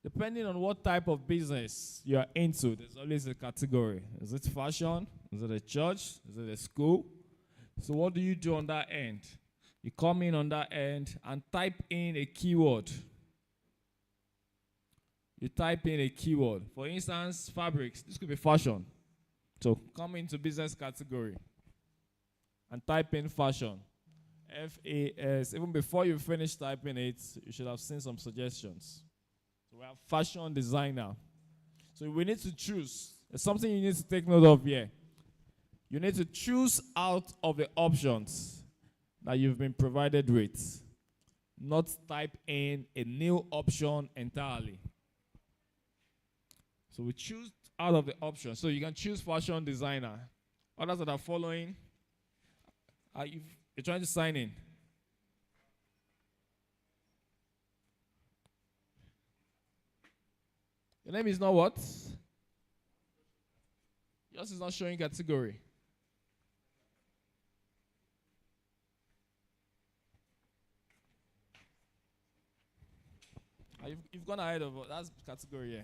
Depending on what type of business you are into, there's always a category. Is it fashion? Is it a church? Is it a school? So what do you do on that end? You come in on that end and type in a keyword. You type in a keyword. For instance, fabrics. This could be fashion. So come into business category and type in fashion. FAS. Even before you finish typing it, you should have seen some suggestions. So we have fashion designer. So we need to choose. There's something you need to take note of here. You need to choose out of the options that you've been provided with. Not type in a new option entirely. So we choose out of the options. So you can choose fashion designer. Others that are following, you're trying to sign in. Your name is not what? Yours is not showing category. You've gone ahead of that's category, yeah.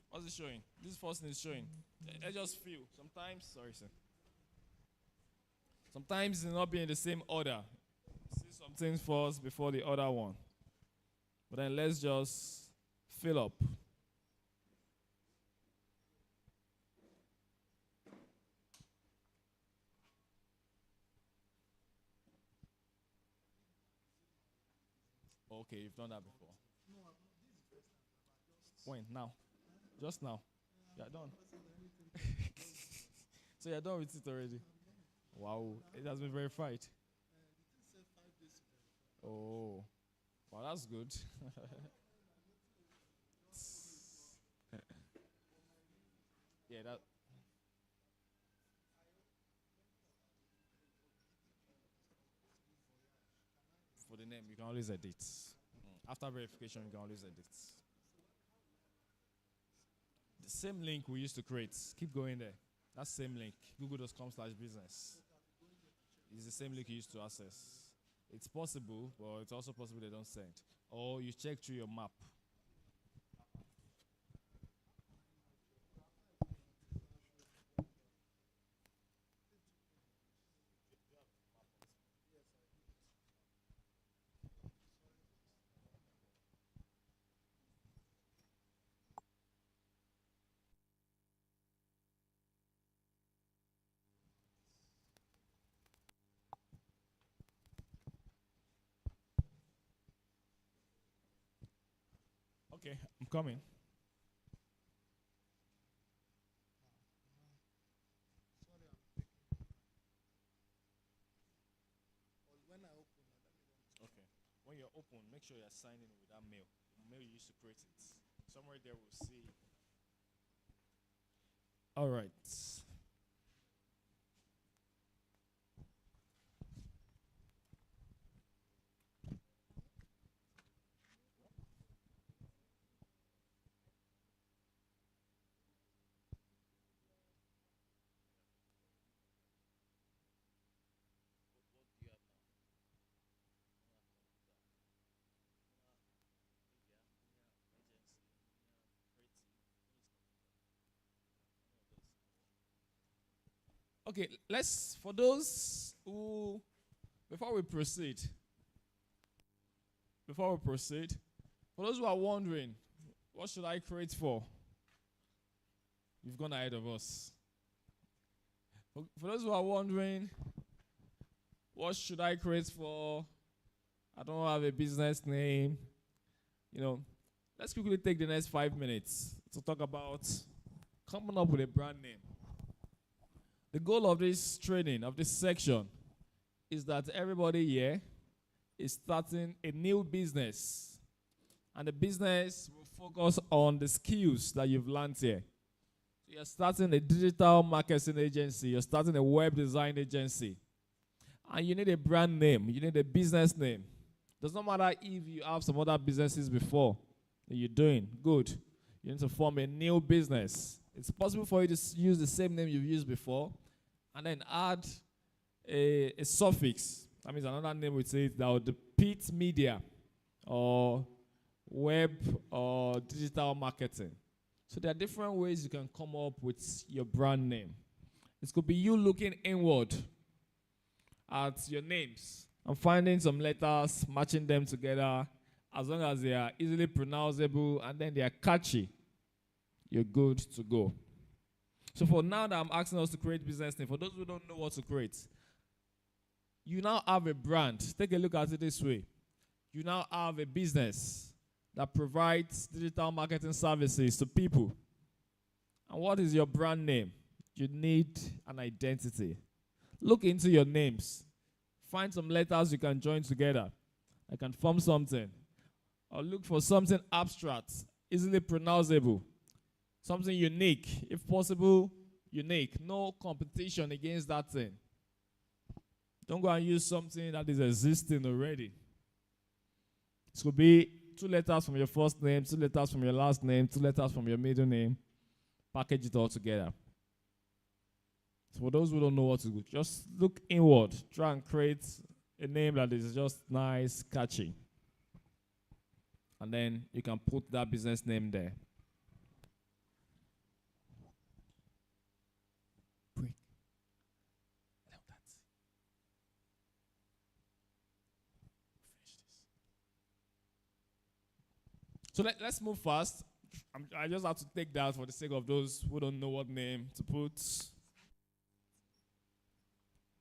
What's it showing? This first thing is showing. I just feel. Sometimes, sorry, sir. Sometimes it's not being in the same order. See some things first before the other one. But then let's just fill up. Okay, you've done that before. When? Now? Just now? You're done. So you're done with it already? Wow, it has been verified. Oh, wow, that's good. Yeah, that. For the name, you can always edit. After verification, you can always edit. The same link we used to create. Keep going there. That same link, google.com/business. It's the same link you used to access. It's possible, but it's also possible they don't send. Or you check through your map. Okay, I'm coming. Okay. When you're open, make sure you're signing with that mail. The mail you used to create it. Somewhere there we'll see. All right. Okay, let's, for those who, before we proceed, for those who are wondering, what should I create for? You've gone ahead of us. For those who are wondering, what should I create for? I don't have a business name. Let's quickly take the next 5 minutes to talk about coming up with a brand name. The goal of this training, of this section, is that everybody here is starting a new business. And the business will focus on the skills that you've learned here. You're starting a digital marketing agency, you're starting a web design agency, and you need a brand name, you need a business name. Does not matter if you have some other businesses before that you're doing, good. You need to form a new business. It's possible for you to use the same name you've used before and then add a suffix. That means another name would say that would depict media or web or digital marketing. So there are different ways you can come up with your brand name. It could be you looking inward at your names and finding some letters, matching them together. As long as they are easily pronounceable and then they are catchy, you're good to go. So for now that I'm asking us to create business name, for those who don't know what to create, you now have a brand. Take a look at it this way. You now have a business that provides digital marketing services to people. And what is your brand name? You need an identity. Look into your names. Find some letters you can join together. I can form something. Or look for something abstract, easily pronounceable. Something unique, if possible, unique. No competition against that thing. Don't go and use something that is existing already. It could be 2 letters from your first name, 2 letters from your last name, 2 letters from your middle name. Package it all together. So for those who don't know what to do, just look inward. Try and create a name that is just nice, catchy. And then you can put that business name there. So let's move fast. I just have to take that for the sake of those who don't know what name to put.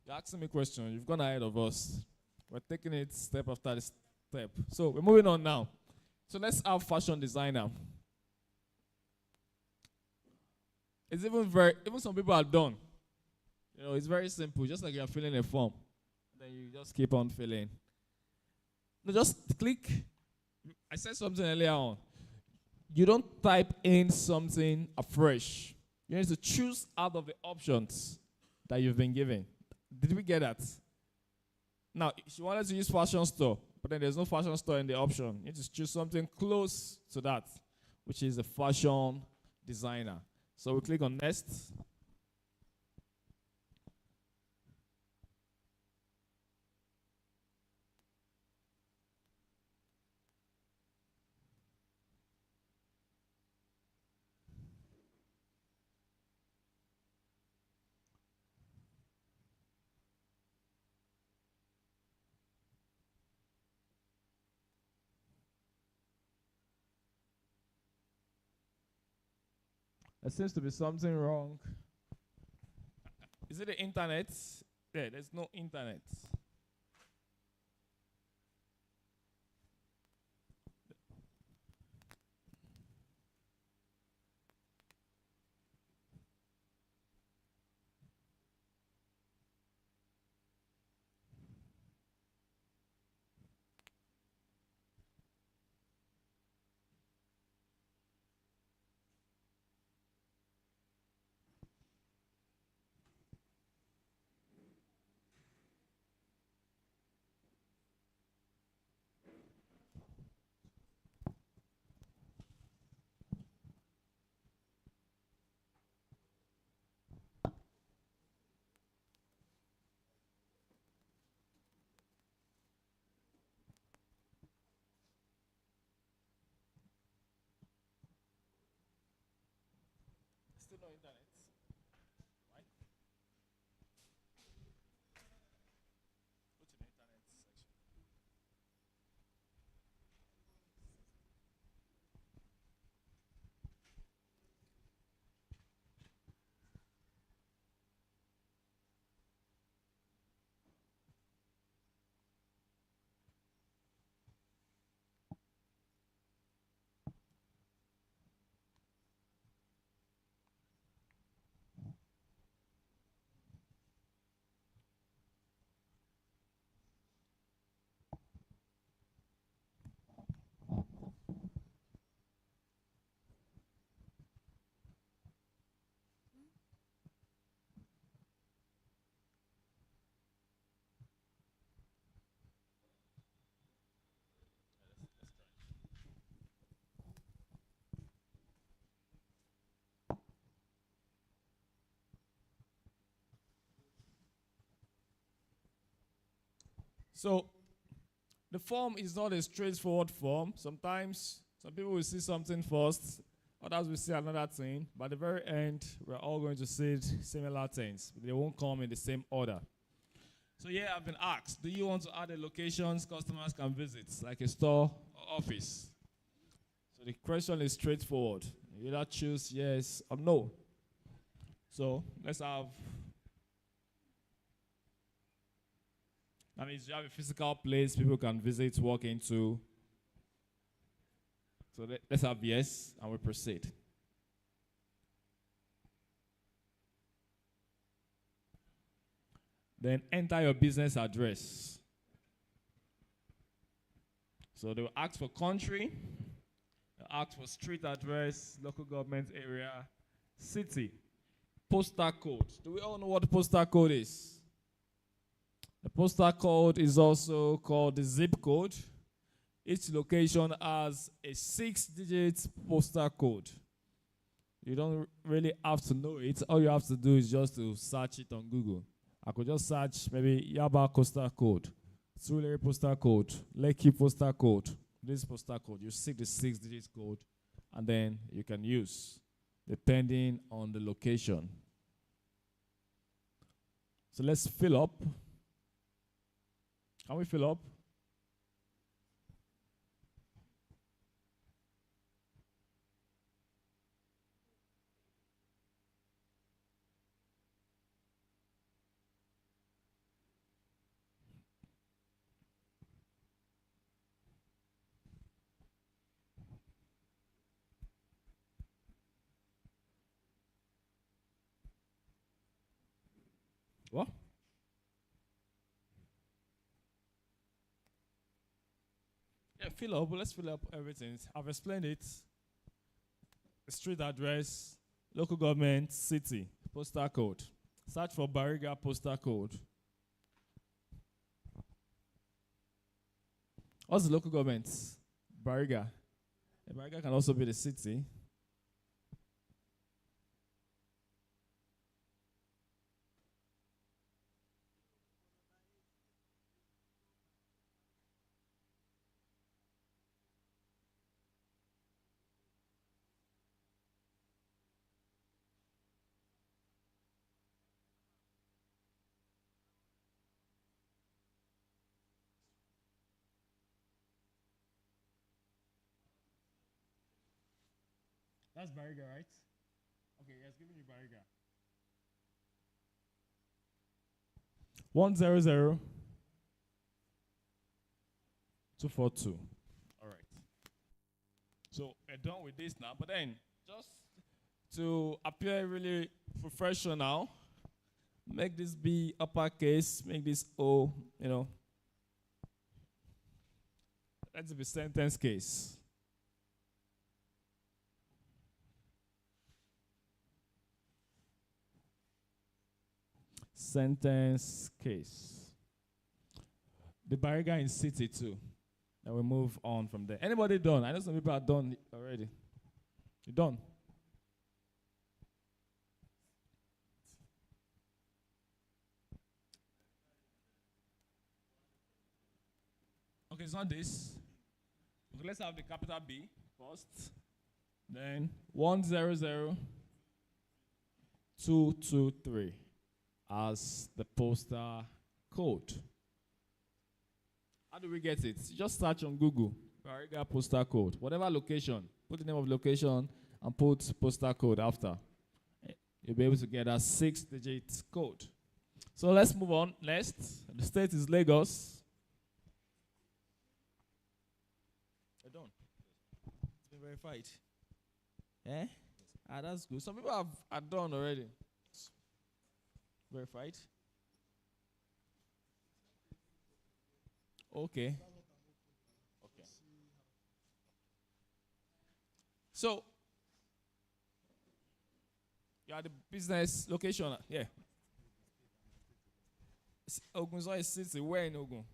You're asking me questions. You've gone ahead of us. We're taking it step after step. So we're moving on now. So let's have fashion designer. It's even some people are done. You know, it's very simple. Just like you're filling a form. Then you just keep on filling. No, just click. I said something earlier on. You don't type in something afresh. You need to choose out of the options that you've been given. Did we get that? Now, if you wanted to use fashion store, but then there's no fashion store in the option, you need to choose something close to that, which is a fashion designer. So we click on next. There seems to be something wrong. Is it the internet? Yeah, there's no internet. So the form is not a straightforward form. Sometimes some people will see something first, others will see another thing. By the very end, we're all going to see similar things, but they won't come in the same order. So here I've been asked, do you want to add a locations customers can visit, like a store or office? So the question is straightforward. You either choose yes or no. So let's have, that means you have a physical place people can visit, walk into. So let's have yes, and we proceed. Then enter your business address. So they will ask for country, they'll ask for street address, local government area, city, postal code. Do we all know what the postal code is? The postal code is also called the zip code. Each location has a 6-digit postal code. You don't really have to know it. All you have to do is just to search it on Google. I could just search maybe Yaba postal code, Surulere postal code, Lekki postal code, this postal code. You see the 6-digit code, and then you can use depending on the location. So let's fill up. Can we fill up? What? Yeah, fill up. Let's fill up everything. I've explained it. Street address, local government, city, postal code. Search for Bariga postal code. What's the local government? Bariga. Bariga can also be the city. That's Bariga, right? Okay, yes, giving you Bariga. 100 242. All right. So we're done with this now, but then just to appear really professional, make this B uppercase, make this O, let's be sentence case. Sentence case. The Bariga in city too. Then we move on from there. Anybody done? I know some people are done already. You done? Okay, it's not this. Okay, let's have the capital B first. Then 100 223 as the postal code. How do we get it? Just search on Google, Bariga postal code. Whatever location, put the name of location and put postal code after. You'll be able to get a 6-digit code. So let's move on. Next, the state is Lagos. We're done. It's been verified. Eh? Ah, that's good. Some people are done already. Verified. Okay. Okay. So, you are the business location. Yeah. Ogun is a city. Where in Ogun?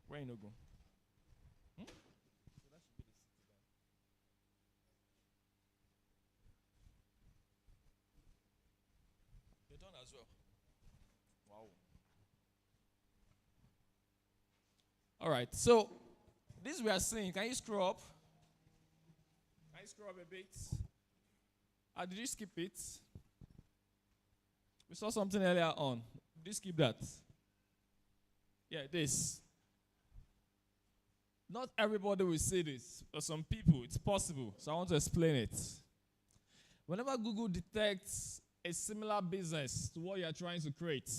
Where in Ogun? Hmm? You're done as well. Wow. All right. So this we are seeing. Can you scroll up? Can you scroll up a bit? Did you skip it? We saw something earlier on. Did you skip that? Yeah, this. Not everybody will see this, but some people, it's possible. So I want to explain it. Whenever Google detects a similar business to what you are trying to create,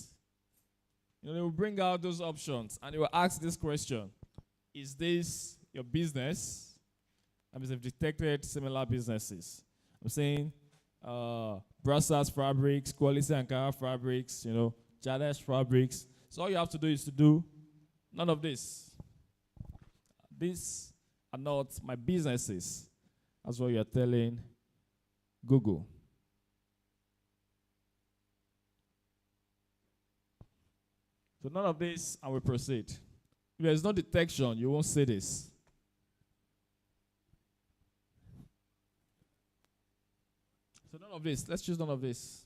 they will bring out those options and they will ask this question: is this your business? I mean, they've detected similar businesses. I'm saying Brussels fabrics, quality Ankara fabrics, Jadesh fabrics. So all you have to do is to do none of this. These are not my businesses. That's what you're telling Google. So none of this, and we proceed. If there's no detection, you won't see this. So none of this. Let's choose none of this.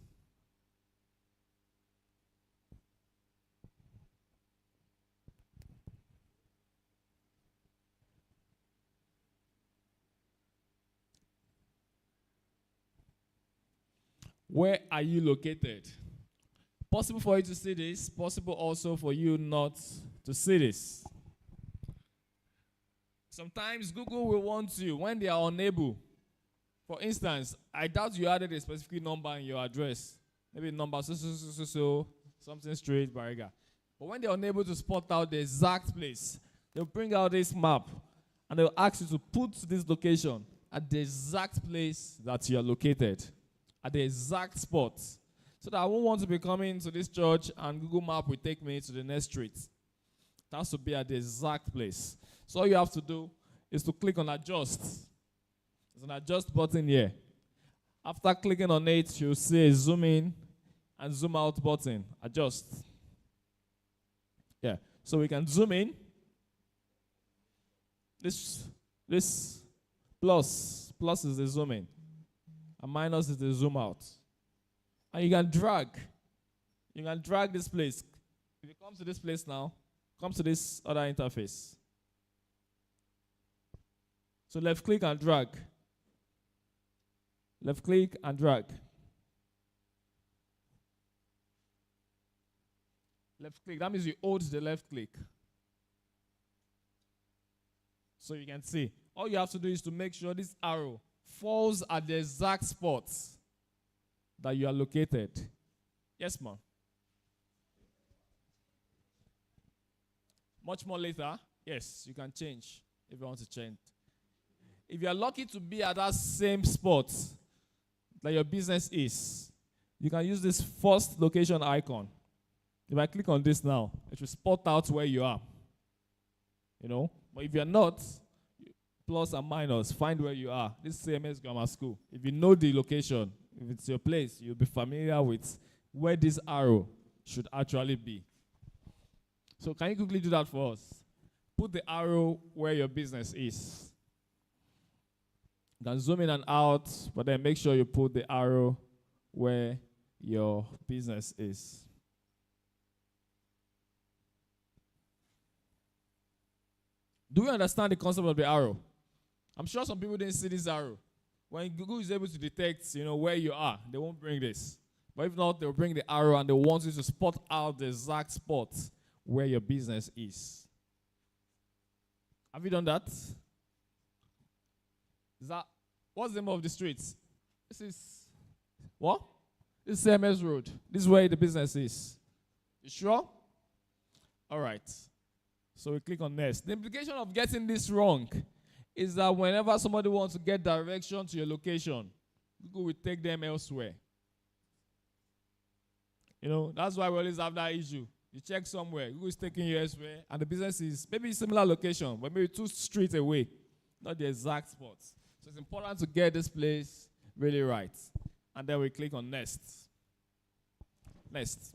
Where are you located? Possible for you to see this, possible also for you not to see this. Sometimes Google will want you when they are unable. For instance, I doubt you added a specific number in your address. Maybe number so, something straight, Bariga. But when they're unable to spot out the exact place, they'll bring out this map and they'll ask you to put this location at the exact place that you are located, at the exact spot. So that I won't want to be coming to this church and Google Map will take me to the next street. It has to be at the exact place. So all you have to do is to click on adjust. There's an adjust button here. After clicking on it, you'll see a zoom in and zoom out button. Adjust. Yeah. So we can zoom in. This plus is the zoom in. And minus is the zoom out. And you can drag. You can drag this place. If you come to this place now, come to this other interface. So left click and drag. Left click and drag. Left click. That means you hold the left click. So you can see. All you have to do is to make sure this arrow falls at the exact spot that you are located. Yes, ma'am. Much more later, yes, you can change if you want to change. If you are lucky to be at that same spot that your business is, you can use this first location icon. If I click on this now, it will spot out where you are. But if you're not, plus and minus, find where you are. This is CMS Grammar School. If you know the location, if it's your place, you'll be familiar with where this arrow should actually be. So can you quickly do that for us? Put the arrow where your business is. You can zoom in and out, but then make sure you put the arrow where your business is. Do you understand the concept of the arrow? I'm sure some people didn't see this arrow. When Google is able to detect, where you are, they won't bring this. But if not, they'll bring the arrow and they want you to spot out the exact spot where your business is. Have you done that? What's the name of the street? This is, what? This is CMS Road. This is where the business is. You sure? All right. So we click on next. The implication of getting this wrong is that whenever somebody wants to get direction to your location, Google will take them elsewhere. That's why we always have that issue. You check somewhere, Google is taking you elsewhere, and the business is maybe a similar location, but maybe 2 streets away, not the exact spot. So it's important to get this place really right. And then we click on next. Next.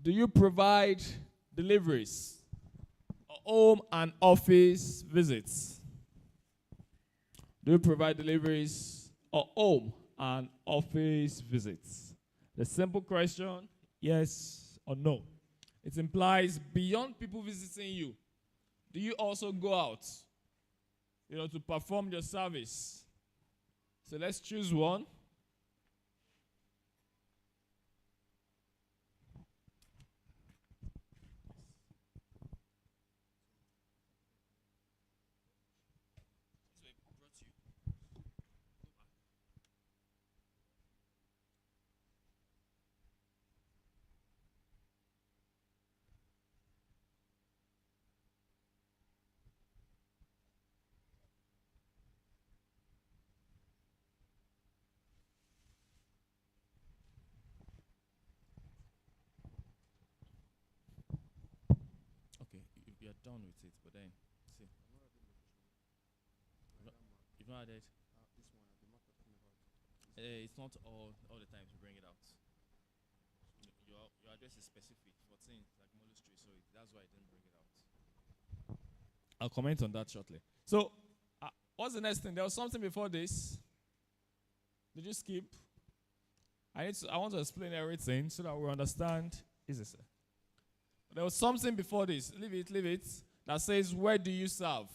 Do you provide deliveries or home and office visits? Do you provide deliveries or home and office visits? The simple question, yes or no. It implies beyond people visiting you, do you also go out, to perform your service? So let's choose one. Okay, you're done with it, but then, see. You've not added? It's not all the time to bring it out. Your address is specific, 14, like Molo Street, so that's why I didn't bring it out. I'll comment on that shortly. So, what's the next thing? There was something before this. Did you skip? I want to explain everything so that we understand. Is this? There was something before this. Leave it. That says, where do you serve?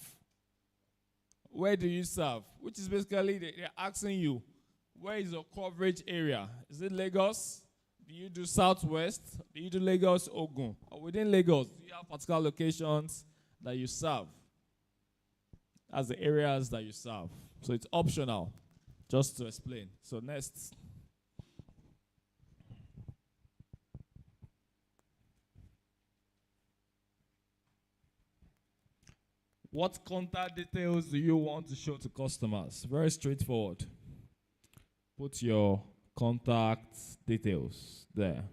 Where do you serve? Which is basically they're asking you, where is your coverage area? Is it Lagos? Do you do Southwest? Do you do Lagos, Ogun? Or within Lagos, do you have particular locations that you serve? As the areas that you serve. So it's optional, just to explain. So next. What contact details do you want to show to customers? Very straightforward. Put your contact details there.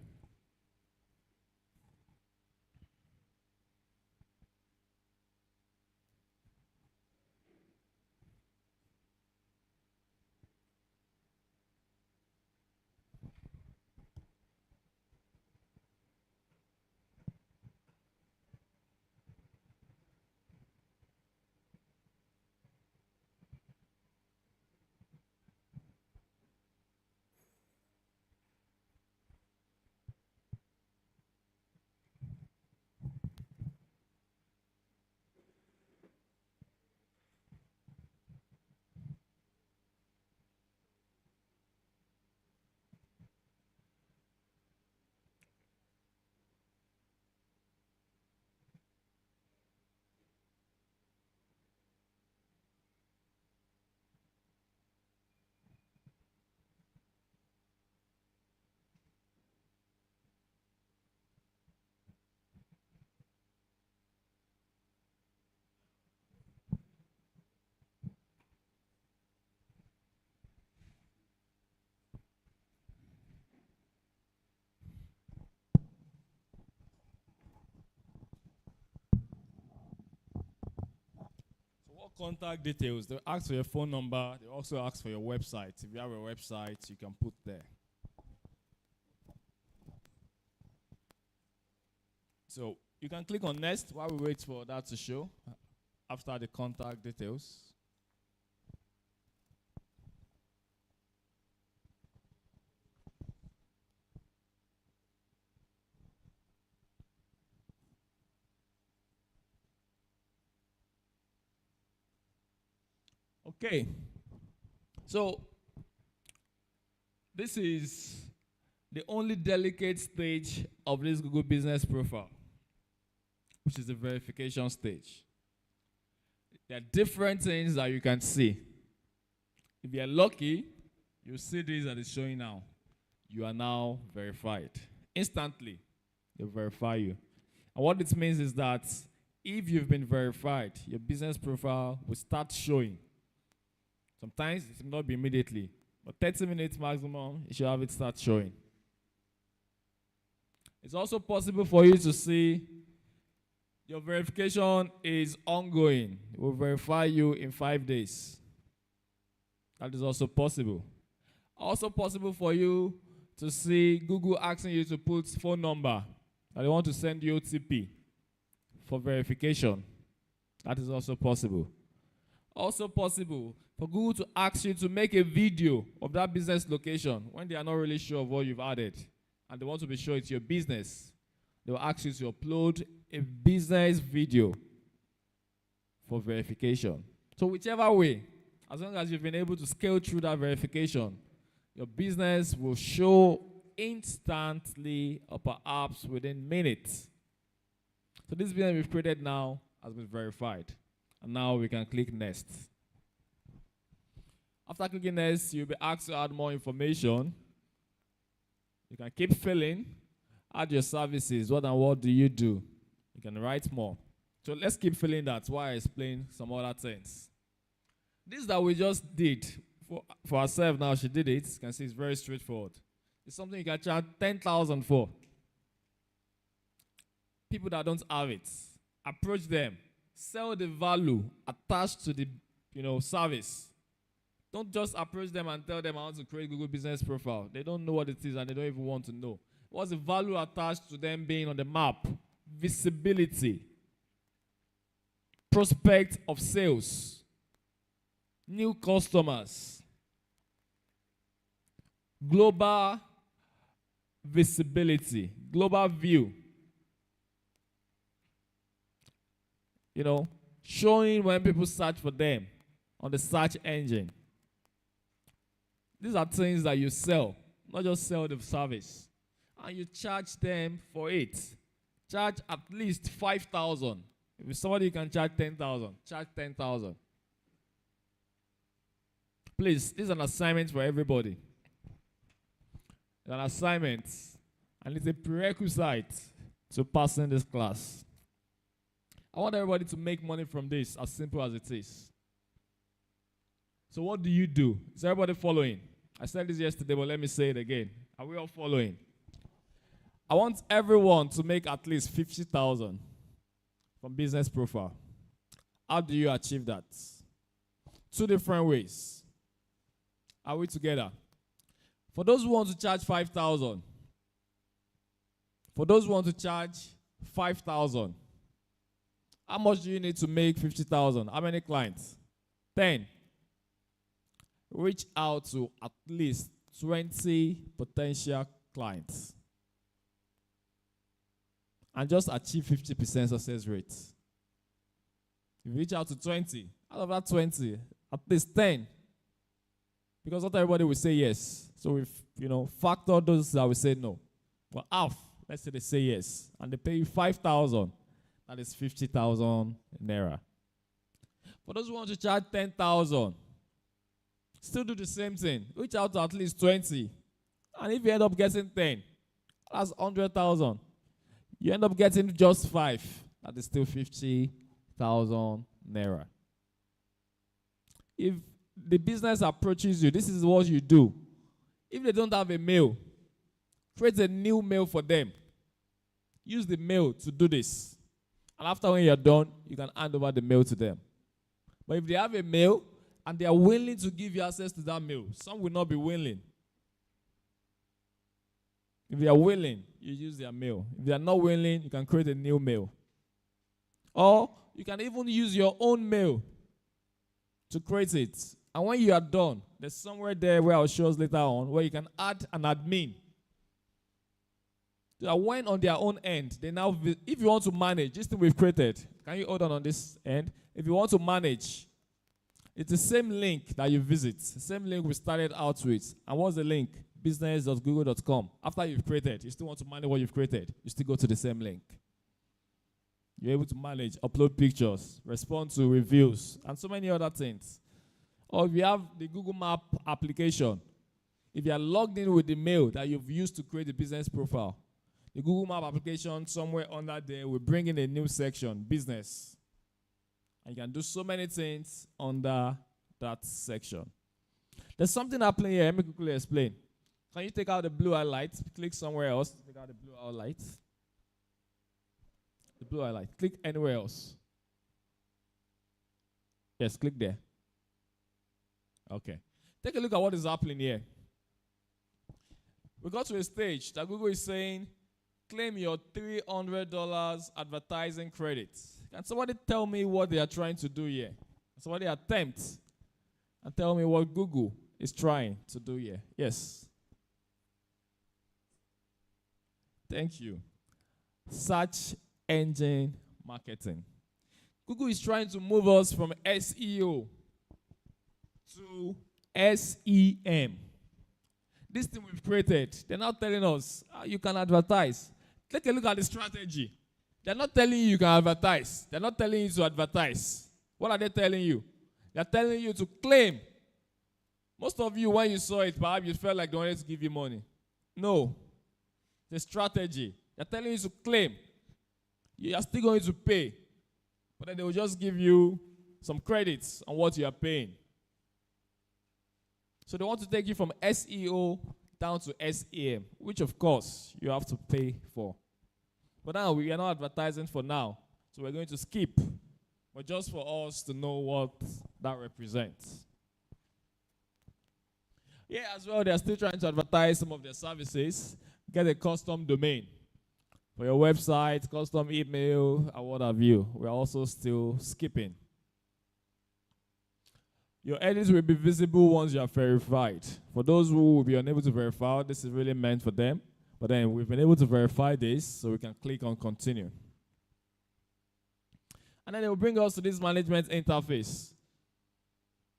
Contact details. They ask for your phone number. They also ask for your website. If you have a website, you can put there. So you can click on next while we wait for that to show after the contact details. Okay, so this is the only delicate stage of this Google Business Profile, which is the verification stage. There are different things that you can see. If you're lucky, you'll see this that is showing now. You are now verified. Instantly, they'll verify you. And what it means is that if you've been verified, your business profile will start showing. Sometimes it will not be immediately, but 30 minutes maximum, you should have it start showing. It's also possible for you to see your verification is ongoing. It will verify you in 5 days. That is also possible. Also possible for you to see Google asking you to put phone number, and they want to send you OTP for verification. That is also possible. Also possible for Google to ask you to make a video of that business location when they are not really sure of what you've added and they want to be sure it's your business. They will ask you to upload a business video for verification. So whichever way, as long as you've been able to scale through that verification, your business will show instantly or perhaps within minutes. So this business we've created now has been verified. And now we can click next. After clicking next, you'll be asked to add more information. You can keep filling, add your services. What and what do you do? You can write more. So let's keep filling that while I explain some other things. This that we just did for ourselves now, she did it. You can see it's very straightforward. It's something you can charge 10,000 for. People that don't have it, approach them. Sell the value attached to the service. Don't just approach them and tell them I want to create Google business profile. They don't know what it is and they don't even want to know. What's the value attached to them being on the map? Visibility. Prospect of sales. New customers. Global visibility. Global view. Showing when people search for them on the search engine. These are things that you sell, not just sell the service. And you charge them for it. Charge at least 5,000. If somebody can charge 10,000, charge 10,000. Please, this is an assignment for everybody. It's an assignment, and it's a prerequisite to passing this class. I want everybody to make money from this, as simple as it is. So what do you do? Is everybody following? I said this yesterday, but let me say it again. Are we all following? I want everyone to make at least 50,000 from business profile. How do you achieve that? 2 different ways. Are we together? For those who want to charge 5,000, how much do you need to make 50,000? How many clients? 10. Reach out to at least 20 potential clients. And just achieve 50% success rate. If you reach out to 20, out of that 20, at least 10. Because not everybody will say yes. So if, factor those that will say no. But half, let's say they say yes. And they pay you 5,000. That is 50,000 naira. For those who want to charge 10,000, still do the same thing. Reach out to at least 20. And if you end up getting 10, that's 100,000. You end up getting just 5. That is still 50,000 naira. If the business approaches you, this is what you do. If they don't have a mail, create a new mail for them. Use the mail to do this. And after when you're done, you can hand over the mail to them. But if they have a mail and they are willing to give you access to that mail, some will not be willing. If they are willing, you use their mail. If they are not willing, you can create a new mail. Or you can even use your own mail to create it. And when you are done, there's somewhere there where I'll show us later on where you can add an admin. So that when on their own end, they now, if you want to manage, this thing we've created, can you hold on this end? If you want to manage, it's the same link that you visit, the same link we started out with. And what's the link? business.google.com. After you've created, you still want to manage what you've created, you still go to the same link. You're able to manage, upload pictures, respond to reviews, and so many other things. Or if you have the Google Map application, if you are logged in with the mail that you've used to create the business profile, the Google Map application somewhere under there will bring in a new section, business. And you can do so many things under that section. There's something happening here. Let me quickly explain. Can you take out the blue highlight? Click somewhere else. Take out the blue highlight. The blue highlight. Click anywhere else. Yes, click there. Okay. Take a look at what is happening here. We got to a stage that Google is saying, claim your $300 advertising credit. Can somebody tell me what they are trying to do here? Somebody attempt and tell me what Google is trying to do here. Yes. Thank you. Search engine marketing. Google is trying to move us from SEO to SEM. This thing we've created, they're now telling us how you can advertise. Take a look at the strategy. They're not telling you can advertise. They're not telling you to advertise. What are they telling you? They're telling you to claim. Most of you, when you saw it, perhaps you felt like they wanted to give you money. No. The strategy. They're telling you to claim. You are still going to pay. But then they will just give you some credits on what you are paying. So they want to take you from SEO down to SEM, which of course you have to pay for. But now we are not advertising for now. So we're going to skip. But just for us to know what that represents. Yeah, as well, they're still trying to advertise some of their services. Get a custom domain for your website, custom email, and what have you. We're also still skipping. Your edits will be visible once you are verified. For those who will be unable to verify, this is really meant for them. But then we've been able to verify this, so we can click on continue. And then it will bring us to this management interface.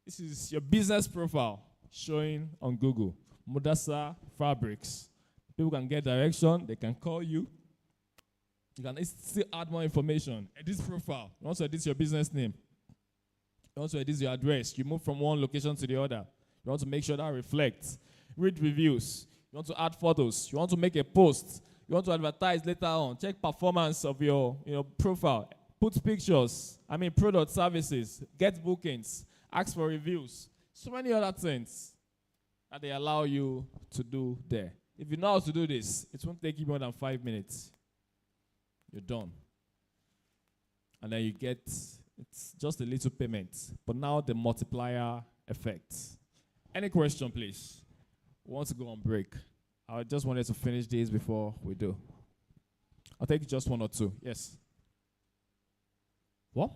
This is your business profile showing on Google. Mudasa Fabrics. People can get direction. They can call you. You can still add more information. Edit profile. You want to edit your business name. You want to edit your address. You move from one location to the other. You want to make sure that reflects. Read reviews. You want to add photos. You want to make a post. You want to advertise later on. Check performance of your profile. Put pictures. Product services. Get bookings. Ask for reviews. So many other things that they allow you to do there. If you know how to do this, it won't take you more than 5 minutes. You're done. And then you get, it's just a little payment. But now the multiplier effect. Any question, please? We want to go on break. I just wanted to finish this before we do. I'll take just one or two. Yes. What?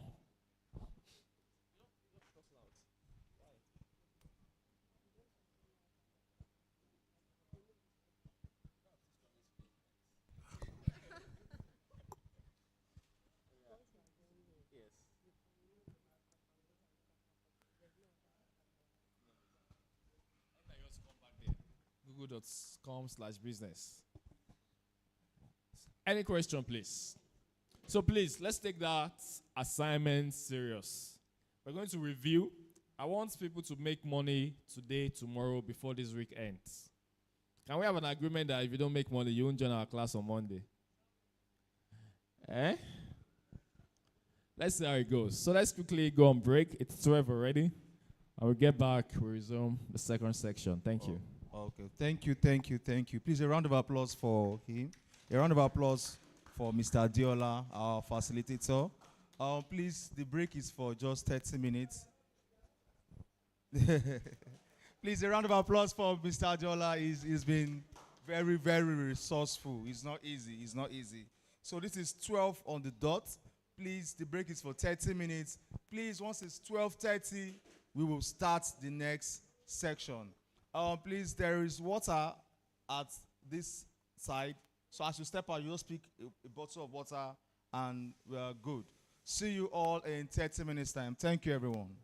Google.com/business. Any question, please? So please, let's take that assignment serious. We're going to review. I want people to make money today, tomorrow, before this week ends. Can we have an agreement that if you don't make money, you won't join our class on Monday? Let's see how it goes. So let's quickly go on break. It's 12 already. I will get back. We'll resume the second section. Thank you. Okay. Thank you. Please, a round of applause for him. A round of applause for Mr. Adiola, our facilitator. Please, the break is for just 30 minutes. Please, a round of applause for Mr. Adiola. He's been very, very resourceful. It's not easy. So this is 12 on the dot. Please, the break is for 30 minutes. Please, once it's 12:30, we will start the next section. Please, there is water at this side. So as you step out, you just pick a bottle of water and we are good. See you all in 30 minutes time. Thank you, everyone.